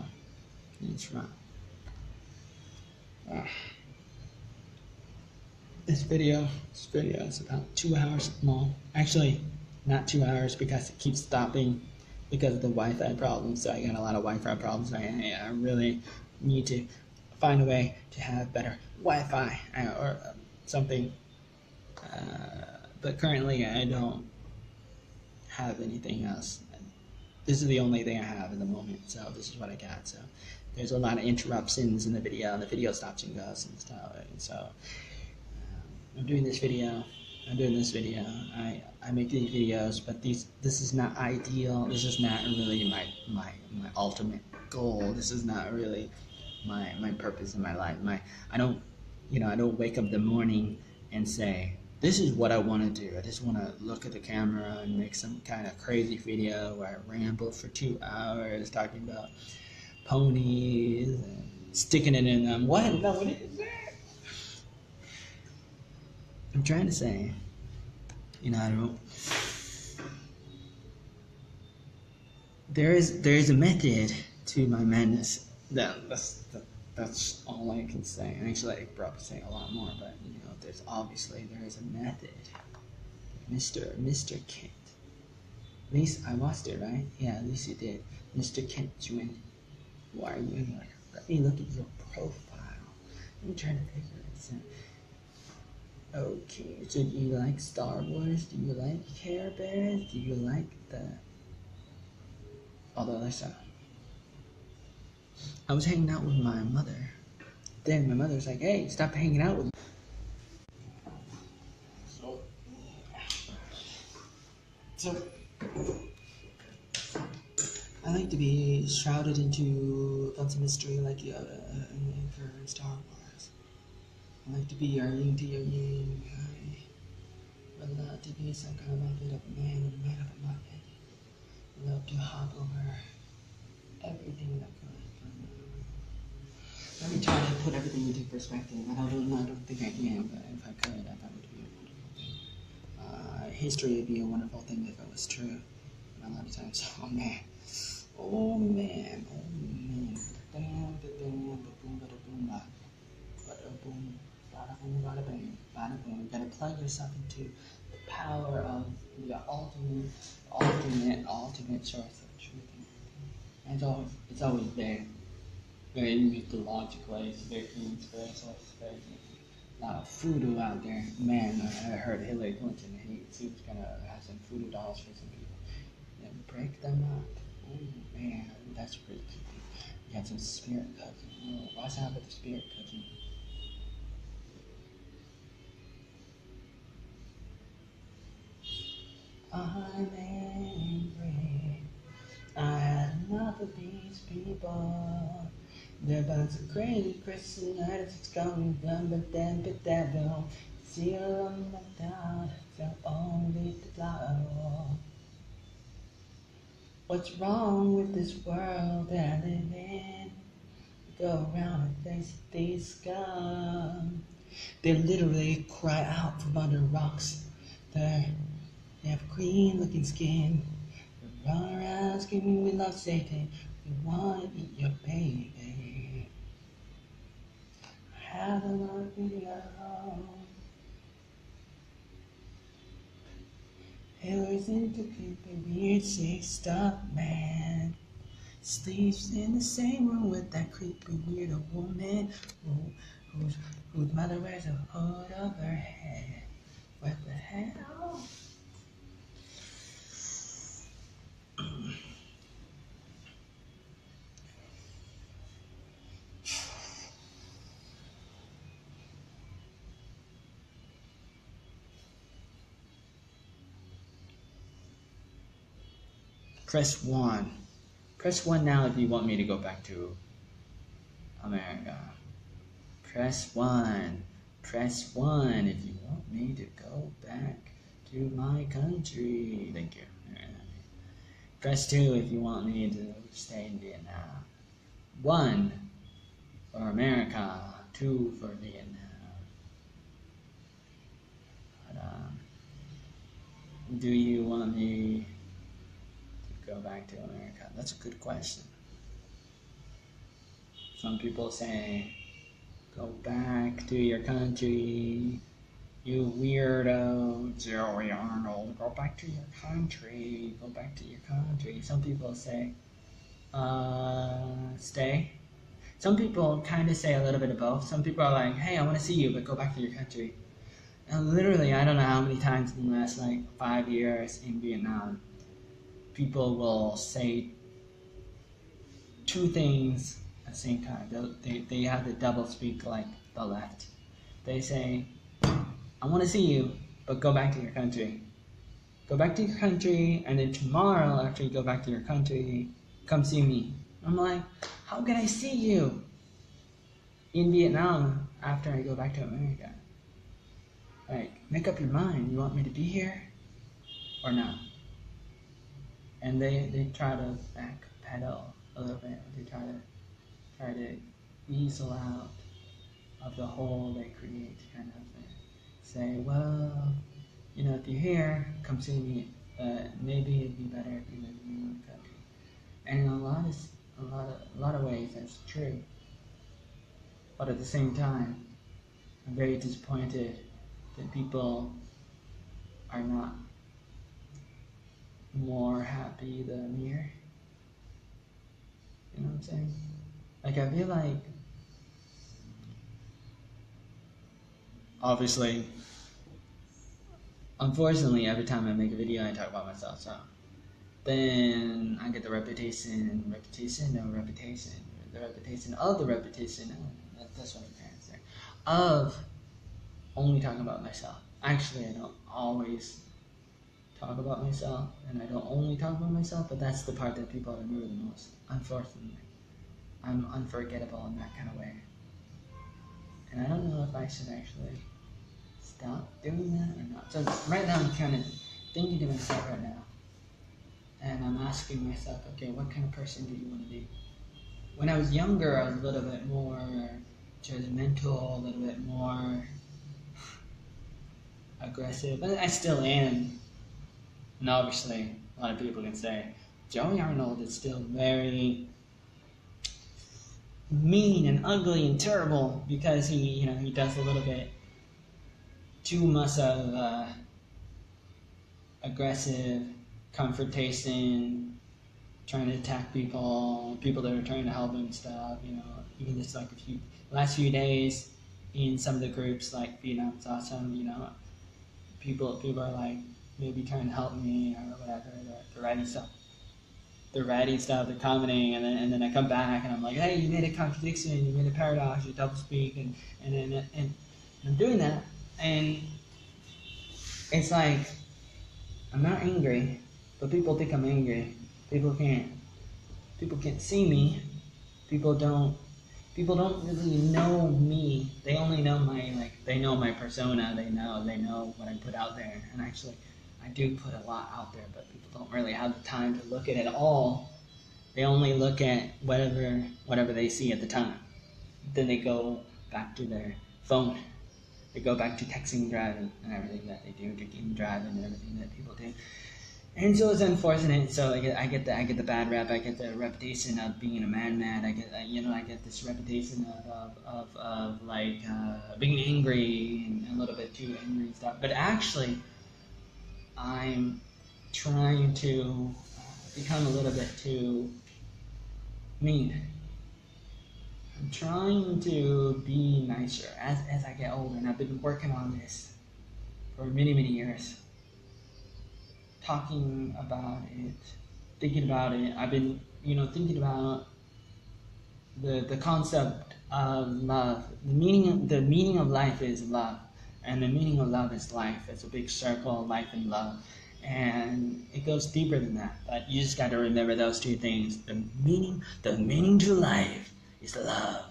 S1: let's run. This video is about 2 hours long. Actually, not 2 hours because it keeps stopping because of the Wi-Fi problems. So I got a lot of Wi-Fi problems. I really need to find a way to have better Wi-Fi or something. But currently I don't have anything else. This is the only thing I have in the moment. So this is what I got. So there's a lot of interruptions in the video, and the video stops and goes and stuff. And so I'm doing this video. I make these videos, but this is not ideal. This is not really my ultimate goal. This is not really my purpose in my life. I don't wake up in the morning and say, this is what I want to do. I just want to look at the camera and make some kind of crazy video where I ramble for 2 hours talking about ponies and sticking it in them. What is that? I'm trying to say, there is a method to my madness. That's all I can say. And actually, I could probably say a lot more, but there is a method. Mr. Kent. At least I watched it, right? Yeah, at least you did. Mr. Kent, why are you in here? Let me look at your profile. Let me try to figure this out. Okay, so do you like Star Wars? Do you like Care Bears? Do you like all the other stuff? I was hanging out with my mother. Then my mother's like, hey, stop hanging out with me. So I like to be shrouded into a bunch of mystery like for Star Wars. I like to be your yin to your yin. I would love to be some kind of made up man with a made up muppet. I love to hop over everything that could. Let me try to put everything into perspective. I don't think I can, but if I could, I thought it would be a wonderful thing. History would be a wonderful thing if it was true. And a lot of times, oh man. You gotta plug yourself into the power of the ultimate source of truth. And it's always there. Very mythologically, it's very inspirational, it's very a lot of voodoo out there. Man, I heard Hillary Clinton, she was gonna have some voodoo dolls for some people. And break them up. Oh man, that's pretty creepy. You got some spirit cooking. Oh, what's happening with the spirit cooking? I'm angry. I had enough of these people. They're a bunch of crazy Christian artists going dumb, but that don't seal on the down, felt only the flower. What's wrong with this world that I live in? Go around and face these scum. They literally cry out from under rocks. They have green looking skin. They run around screaming, we love Satan. We want to eat your baby. I have a lot of video. Hillary's into creepy, weird, sick stuff, man. Sleeps in the same room with that creepy, weirdo woman whose mother wears a hood over her head. What the hell? Press 1. Press 1 now if you want me to go back to America. Press 1. Press 1 if you want me to go back to my country. Thank you. Press 2 if you want me to stay in Vietnam. 1 for America. 2 for Vietnam. But, do you want me to go back to America? That's a good question. Some people say, go back to your country, you weirdo, Joey Arnold, go back to your country, go back to your country. Some people say, stay. Some people kind of say a little bit of both. Some people are like, hey, I want to see you, but go back to your country. And literally, I don't know how many times in the last 5 years in Vietnam, people will say 2 things at the same time. They have to double speak like the left. They say, I want to see you, but go back to your country. Go back to your country, and then tomorrow, after you go back to your country, come see me. I'm like, how can I see you in Vietnam after I go back to America? Like, make up your mind. You want me to be here or not? And they try to backpedal a little bit. They try to weasel out of the hole they create, kind of thing. Say, well, if you're here, come see me. Maybe it'd be better if you lived in your own country. And in a lot of ways, that's true. But at the same time, I'm very disappointed that people are not more happy than here. You know what I'm saying? Like, I feel like, obviously, unfortunately, every time I make a video, I talk about myself, so then I get the reputation of the reputation, that's what I'm trying to say, of only talking about myself. Actually, I don't always talk about myself, and I don't only talk about myself, but that's the part that people remember the most, unfortunately. I'm unforgettable in that kind of way. And I don't know if I should actually stop doing that or not. So right now I'm kind of thinking to myself right now, and I'm asking myself, okay, what kind of person do you want to be? When I was younger, I was a little bit more judgmental, a little bit more aggressive, but I still am. And obviously, a lot of people can say, Joey Arnold is still very mean and ugly and terrible because he does a little bit too much of aggressive confrontation, trying to attack people that are trying to help him and stuff. Even just like last few days in some of the groups, like Vietnam's awesome. People are like maybe trying to help me or whatever. They're writing stuff. They're commenting, and then I come back and I'm like, hey, you made a contradiction, you made a paradox, you double speak, and I'm doing that, and it's like I'm not angry, but people think I'm angry. People can't see me. People don't really know me. They only know my persona. They know what I put out there. And actually, I do put a lot out there, but people don't really have the time to look at it all. They only look at whatever they see at the time. Then they go back to their phone. They go back to texting and driving and everything that they do, drinking and driving and everything that people do. And so it's unfortunate. So I get the bad rap. I get the reputation of being a man. I get this reputation of like being angry and a little bit too angry and stuff. But actually, I'm trying to become a little bit too mean. I'm trying to be nicer as I get older, and I've been working on this for many years. Talking about it, thinking about it. I've been, thinking about the concept of love. The meaning of life is love, and the meaning of love is life. It's a big circle, life and love, and it goes deeper than that. But you just got to remember those two things: the meaning to life is love,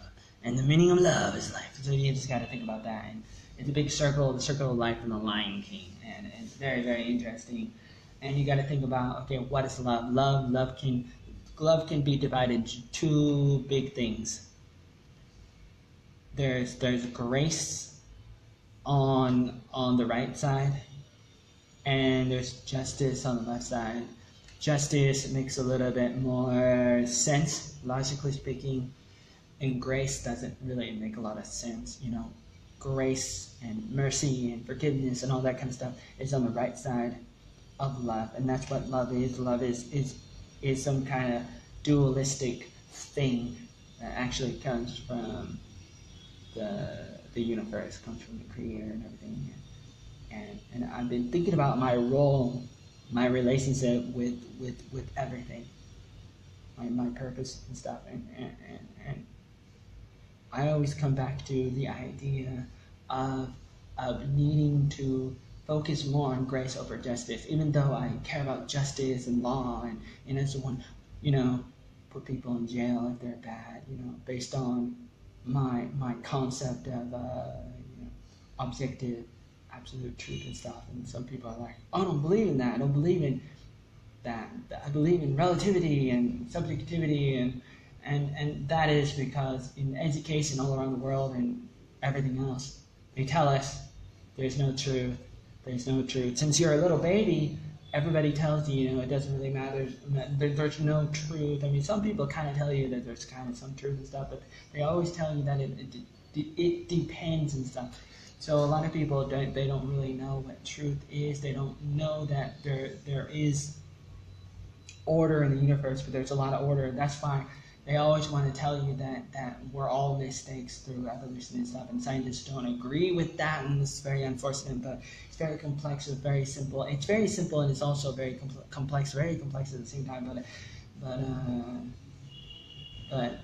S1: and the meaning of love is life. So you just got to think about that. And it's a big circle, the circle of life from the Lion King, and it's very interesting. And you got to think about, okay, what is love? Love can be divided into two big things. There's grace on the right side, and there's justice on the left side. Justice makes a little bit more sense, logically speaking, and grace doesn't really make a lot of sense. Grace and mercy and forgiveness and all that kind of stuff is on the right side of love, and that's what love is. Love is some kind of dualistic thing that actually comes from the universe, comes from the Creator and everything. And I've been thinking about my role, my relationship with everything, my purpose and stuff, and I always come back to the idea of needing to focus more on grace over justice, even though I care about justice and law, and as one, put people in jail if they're bad, based on my concept of objective, absolute truth and stuff. And some people are like, oh, I don't believe in that. I don't believe in that. I believe in relativity and subjectivity, and that is because in education all around the world and everything else, they tell us there's no truth. There's no truth. Since you're a little baby, everybody tells you, it doesn't really matter. There's no truth. I mean, some people kind of tell you that there's kind of some truth and stuff, but they always tell you that it depends and stuff. So a lot of people don't really know what truth is. They don't know that there is order in the universe, but there's a lot of order. That's why they always want to tell you that we're all mistakes through evolution and stuff, and scientists don't agree with that, and this is very unfortunate, but it's very complex, it's very simple. It's very simple, and it's also very complex at the same time, but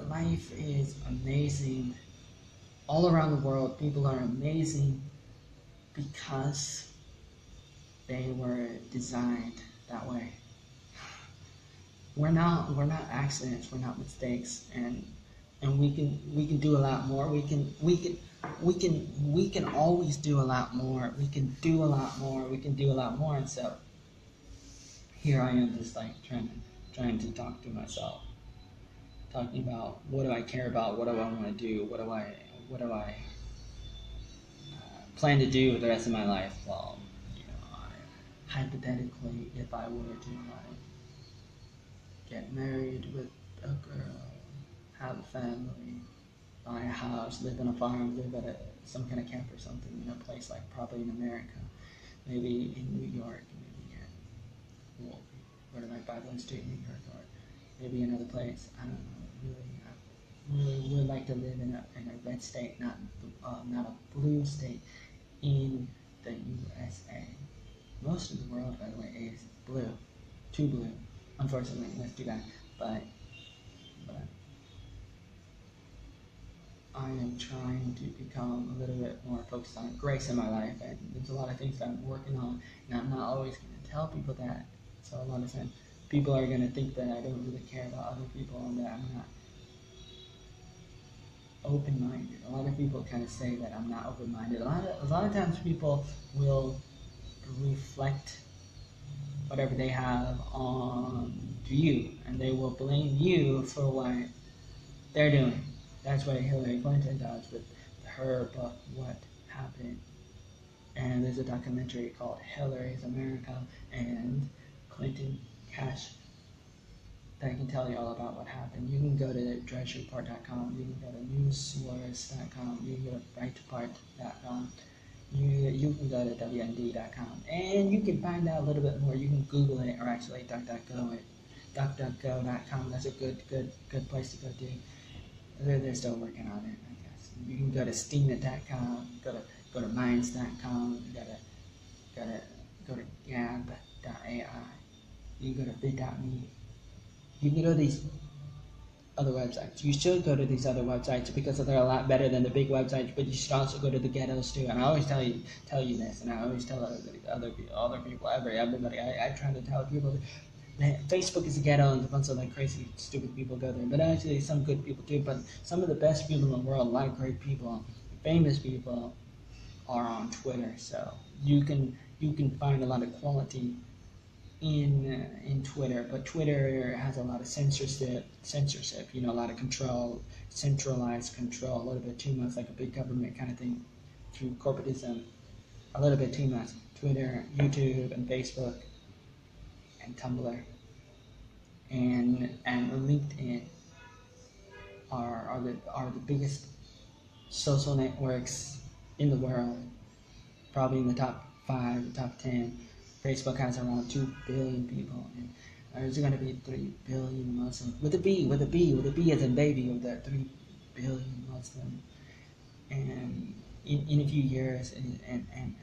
S1: life is amazing. All around the world, people are amazing because they were designed that way. We're not accidents. We're not mistakes, and we can do a lot more. We can always do a lot more. We can do a lot more. And so here I am, just like trying to talk to myself, talking about what do I care about, what do I want to do, what do I plan to do with the rest of my life. Well, hypothetically, if I were to get married with a girl, have a family, buy a house, live on a farm, live at some kind of camp or something, in a place like probably in America, maybe in New York, maybe where did I buy those two, New York, or maybe another place. I don't know. I really would like to live in a red state, not a blue state, in the USA. Most of the world, by the way, is blue, too blue. Unfortunately, that's too bad. But I am trying to become a little bit more focused on grace in my life, and there's a lot of things that I'm working on, and I'm not always going to tell people that. So a lot of times, people are going to think that I don't really care about other people and that I'm not open-minded. A lot of people kind of say that I'm not open-minded. A lot of times, people will
S3: reflect whatever they have on you, and they will blame you for what they're doing. That's what Hillary Clinton does with her book, What Happened. And there's a documentary called Hillary's America and Clinton Cash that can tell you all about what happened. You can go to drudgereport.com, you can go to newssource.com, you can go to brightpart.com, you can go to WND.com, and you can find out a little bit more. You can Google it, or actually DuckDuckGo it. DuckDuckGo.com, that's a good place to go to. They're still working on it, I guess. You can go to steamit.com, go to minds.com, go to gab.ai, you can go to bit.me. You can go to these other websites. You should go to these other websites because they're a lot better than the big websites, but you should also go to the ghettos too. And I always tell you this, and I always tell other people, everybody. I try to tell people that Facebook is a ghetto and a bunch of like crazy, stupid people go there. But actually, some good people too. But some of the best people in the world, a lot of great people, famous people, are on Twitter. So you can find a lot of quality in Twitter, but Twitter has a lot of censorship, a lot of control, centralized control, a little bit too much, like a big government kind of thing, through corporatism, a little bit too much. Twitter, YouTube, and Facebook, and Tumblr, and LinkedIn are the biggest social networks in the world, probably in the top 5, top 10. Facebook has around 2 billion people, and there's going to be 3 billion Muslims. With a B as in baby, with that 3 billion Muslims. And in a few years, and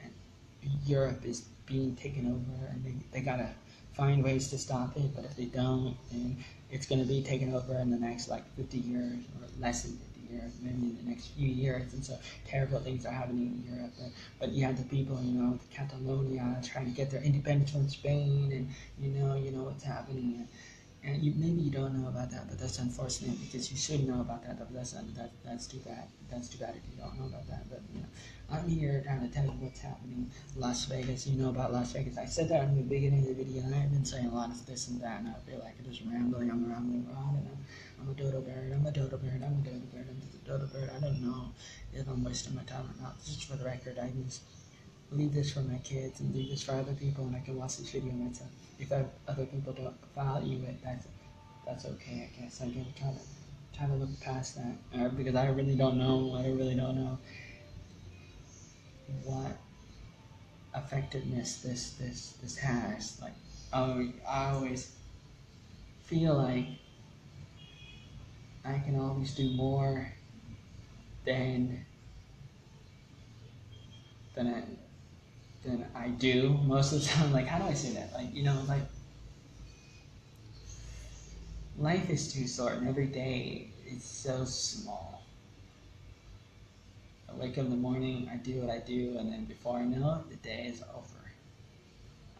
S3: Europe is being taken over, and they got to find ways to stop it, but if they don't, then it's going to be taken over in the next 50 years, or less than 50 years, maybe in the next few years. And so terrible things are happening in Europe. But you have the people, the Catalonia trying to get their independence from Spain, and you know what's happening. And maybe you don't know about that, but that's unfortunate, because you should know about that. But that's too bad. That's too bad if you don't know about that. But I'm here trying to tell you what's happening. Las Vegas, you know about Las Vegas. I said that in the beginning of the video, and I've been saying a lot of this and that, and I feel like I'm just rambling. I'm rambling on, and I'm a dodo bird. I'm a dodo bird. I'm a dodo bird. I'm just a dodo bird. I don't know if I'm wasting my time or not. Just for the record, I just leave this for my kids and leave this for other people, and I can watch this video myself. If other people don't value it, that's okay, I guess. I'm gonna try to look past that, because I really don't know. What effectiveness this has. Like, I always feel like I can always do more than I do most of the time. Like, how do I say that? Like, life is too short, and every day is so small. I wake up in the morning, I do what I do, and then before I know it, the day is over.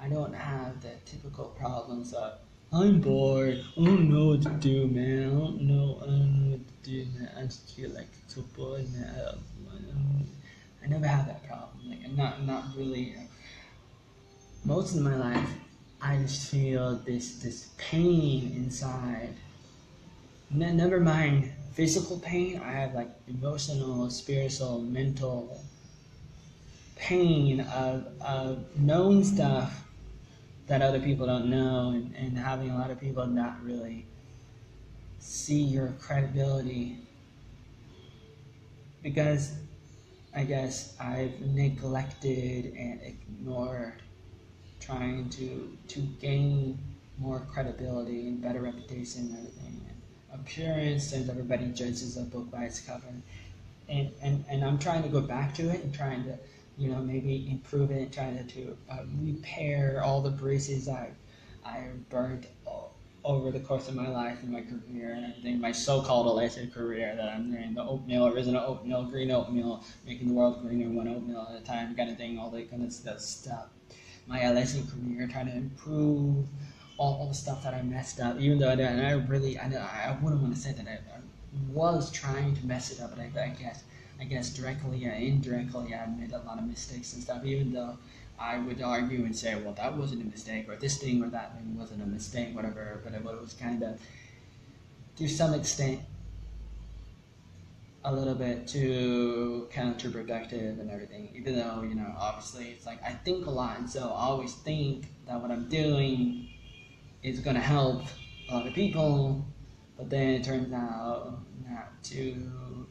S3: I don't have the typical problems of, I'm bored, I don't know what to do, man, I don't know what to do, man, I just feel like it's so bored, man, I never have that problem. Like, I'm not really. Most of my life, I just feel this pain inside. Never mind physical pain. I have emotional, spiritual, mental pain of knowing stuff that other people don't know, and having a lot of people not really see your credibility, because I guess I've neglected and ignored trying to gain more credibility and better reputation and everything, and appearance, and everybody judges a book by its cover, and I'm trying to go back to it and trying to maybe improve it, trying to repair all the bruises I burnt over the course of my life and my career and everything, my so-called illicit career that I'm doing, the oatmeal, original oatmeal, green oatmeal, making the world greener one oatmeal at a time kind of thing, all that kind of stuff. My illicit career, trying to improve all the stuff that I messed up, even though I wouldn't want to say that I was trying to mess it up, but I guess directly and indirectly I made a lot of mistakes and stuff, even though I would argue and say, well, that wasn't a mistake, or this thing or that thing wasn't a mistake, whatever. But it was kind of, to some extent, a little bit too counterproductive and everything. Even though, obviously it's like I think a lot, and so I always think that what I'm doing is going to help a lot of people, but then it turns out not to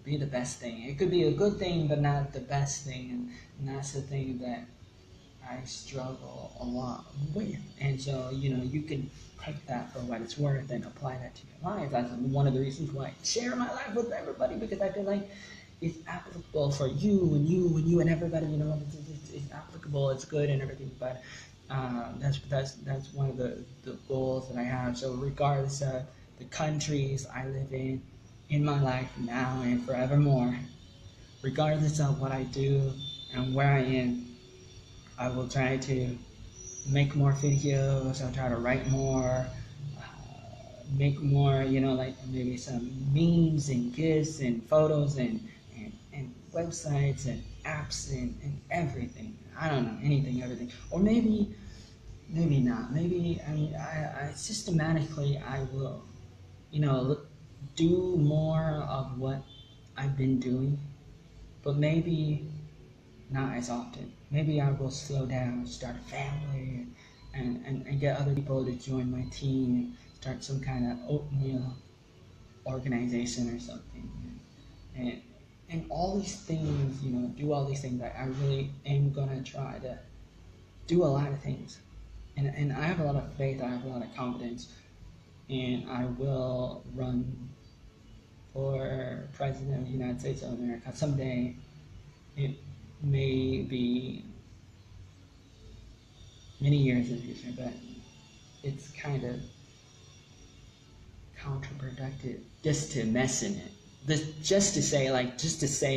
S3: be the best thing. It could be a good thing, but not the best thing, and that's the thing that I struggle a lot with. And so, you can take that for what it's worth and apply that to your life. That's one of the reasons why I share my life with everybody, because I feel like it's applicable for you and you and everybody. It's applicable, it's good and everything. But that's one of the goals that I have. So regardless of the countries I live in my life now and forevermore, regardless of what I do and where I am, I will try to make more videos. I'll try to write more, make more, like maybe some memes and GIFs and photos and websites and apps and everything. I don't know, anything, everything. Or maybe not. Maybe, I systematically, I will, do more of what I've been doing, but maybe not as often. Maybe I will slow down, start a family, and get other people to join my team, start some kind of oatmeal organization or something. And all these things, do all these things. I really am gonna try to do a lot of things. And I have a lot of faith, I have a lot of confidence, and I will run for President of the United States of America someday. It may be many years in the future, but it's kind of counterproductive just to mess in it. Just to say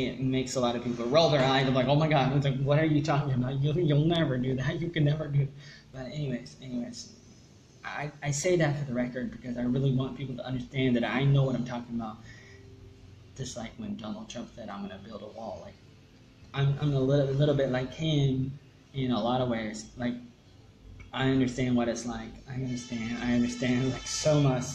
S3: it makes a lot of people roll their eyes. I'm like, oh my God, it's like, what are you talking about? You'll never do that. You can never do it. But anyways, I say that for the record because I really want people to understand that I know what I'm talking about. Just like when Donald Trump said, I'm going to build a wall. Like, I'm a little bit like him in a lot of ways. Like, I understand what it's like. I understand like so much,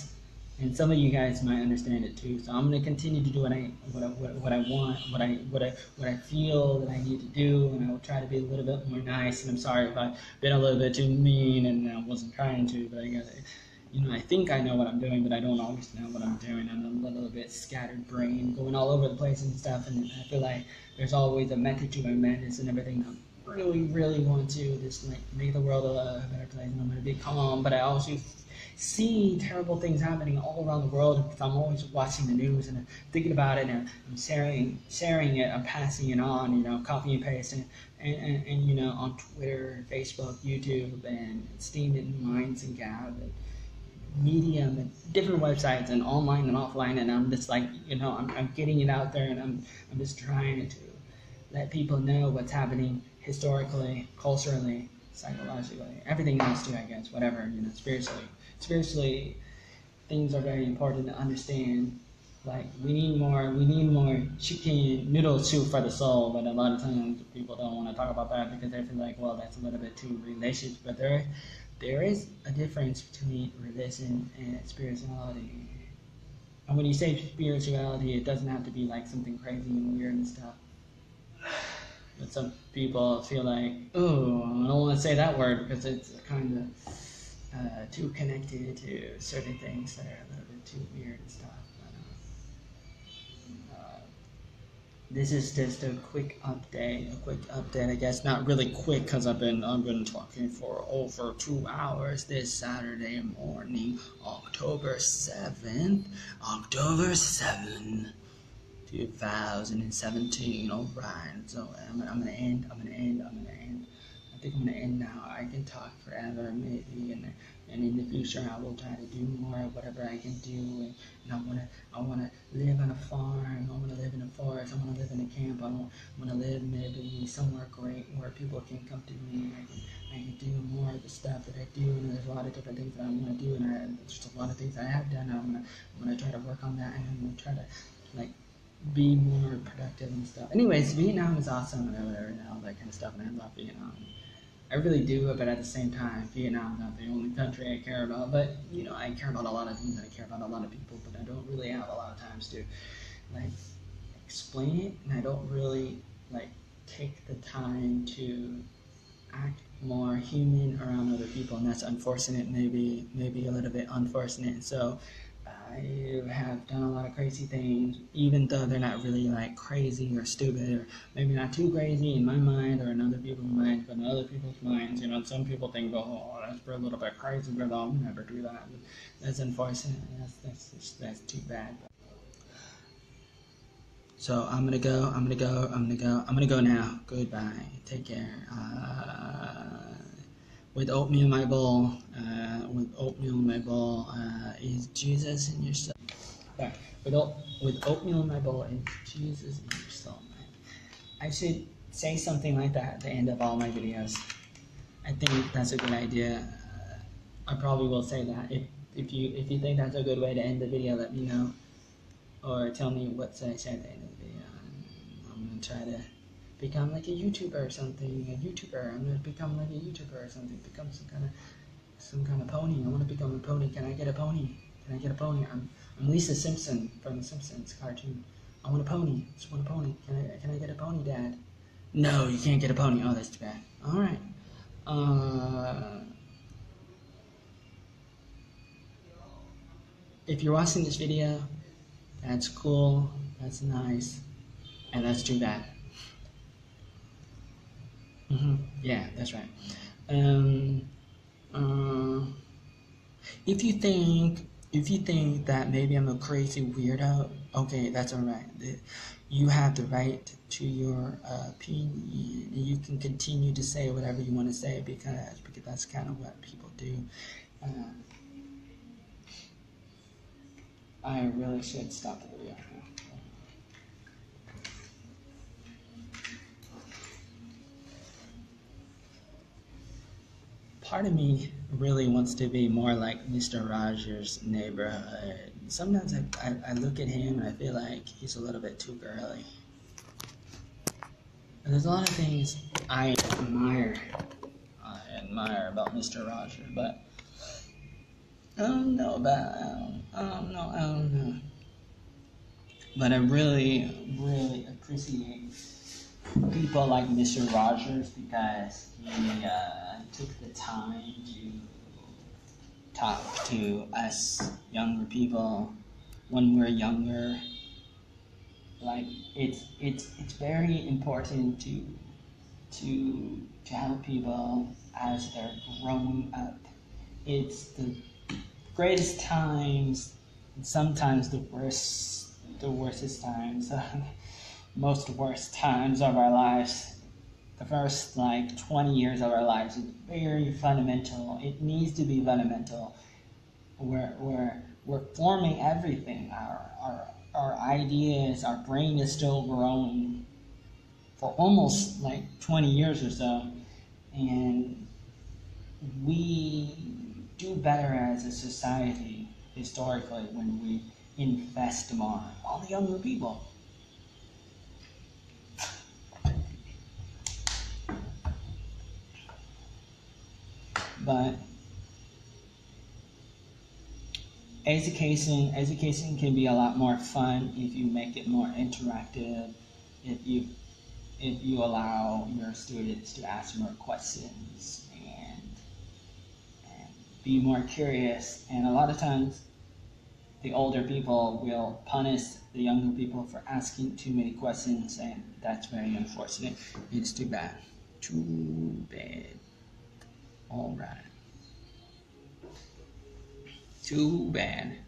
S3: and some of you guys might understand it too. So I'm gonna continue to do what I want, what I feel that I need to do, and I will try to be a little bit more nice. And I'm sorry if I've been a little bit too mean and I wasn't trying to, but I guess I think I know what I'm doing, but I don't always know what I'm doing. I'm a little bit scattered brain, going all over the place and stuff, and I feel like there's always a method to my madness and everything. I really, really want to just like make the world a better place, and I'm going to be calm, but I also see terrible things happening all around the world because I'm always watching the news and thinking about it, and I'm sharing it, I'm passing it on, copy and paste, and on Twitter, Facebook, YouTube, and Steam and Minds and Gab, and Medium, and different websites, and online and offline, and I'm just like, I'm getting it out there, and I'm just trying to let people know what's happening historically, culturally, psychologically, everything else too, I guess, whatever, spiritually, things are very important to understand. Like, we need more chicken noodle soup for the soul, but a lot of times people don't want to talk about that because they feel like, well, that's a little bit too religious, but there is a difference between religion and spirituality. And when you say spirituality, it doesn't have to be like something crazy and weird and stuff. But some people feel like, oh, I don't want to say that word because it's kind of too connected to certain things that are a little bit too weird and stuff. This is just a quick update. I guess not really quick because I've been talking for over 2 hours this Saturday morning, October 7th, 2017. All right, so I'm gonna end. I think I'm gonna end now. I can talk forever, maybe, and in the future I will try to do more of whatever I can do. And I wanna live on a farm. I wanna live in a forest. I wanna live in a camp. I wanna live maybe somewhere great where people can come to me. I can do more of the stuff that I do. And there's a lot of different things that I'm gonna do, and there's a lot of things I have done. I'm gonna try to work on that, and I'm gonna try to like be more productive and stuff. Anyways, Vietnam is awesome and whatever, and all that kind of stuff, and I love Vietnam. I really do, but at the same time, Vietnam's not the only country I care about. But you know, I care about a lot of things. I care about a lot of people, but I don't really have a lot of times to like explain it, and I don't really like take the time to act more human around other people, and that's unfortunate. Maybe a little bit unfortunate. So I have done a lot of crazy things, even though they're not really like crazy or stupid, or maybe not too crazy in my mind or in other people's minds, but in other people's minds, you know, some people think, oh, that's a little bit crazy, but I'll never do that. That's unfortunate. That's too bad. So I'm gonna go now. Goodbye. Take care. With oatmeal in my bowl, is Jesus in your soul. Sorry. With oatmeal in my bowl, is Jesus in your soul, man. I should say something like that at the end of all my videos. I think that's a good idea. I probably will say that. If you think that's a good way to end the video, let me know. Or tell me what should I say at the end of the video. I'm gonna try to become like a YouTuber or something. I'm gonna become like a YouTuber or something. Become some kind of pony. I want to become a pony. Can I get a pony? I'm Lisa Simpson from the Simpsons cartoon. I want a pony. I just want a pony. Can I get a pony, Dad? No, you can't get a pony. Oh, that's too bad. All right. If you're watching this video, that's cool. That's nice. And that's too bad. Yeah, that's right. If you think that maybe I'm a crazy weirdo, okay, that's alright. You have the right to your opinion. You can continue to say whatever you want to say because that's kind of what people do. I really should stop the video now. Part of me really wants to be more like Mr. Rogers' neighborhood. Sometimes I look at him and I feel like he's a little bit too girly. And there's a lot of things I admire about Mr. Rogers, but I don't know. But I really appreciate people like Mr. Rogers because he took the time to talk to us younger people when we're younger. Like it's very important to help people as they're growing up. It's the greatest times, and sometimes the worstest times, most worst times of our lives. The first 20 years of our lives is very fundamental. It needs to be fundamental. We're forming everything. Our ideas, our brain is still growing for almost 20 years or so, and we do better as a society historically when we invest more on the younger people. But education can be a lot more fun if you make it more interactive, if you allow your students to ask more questions and be more curious. And a lot of times the older people will punish the younger people for asking too many questions, and that's very unfortunate. It's too bad. Too bad. All right. Too bad.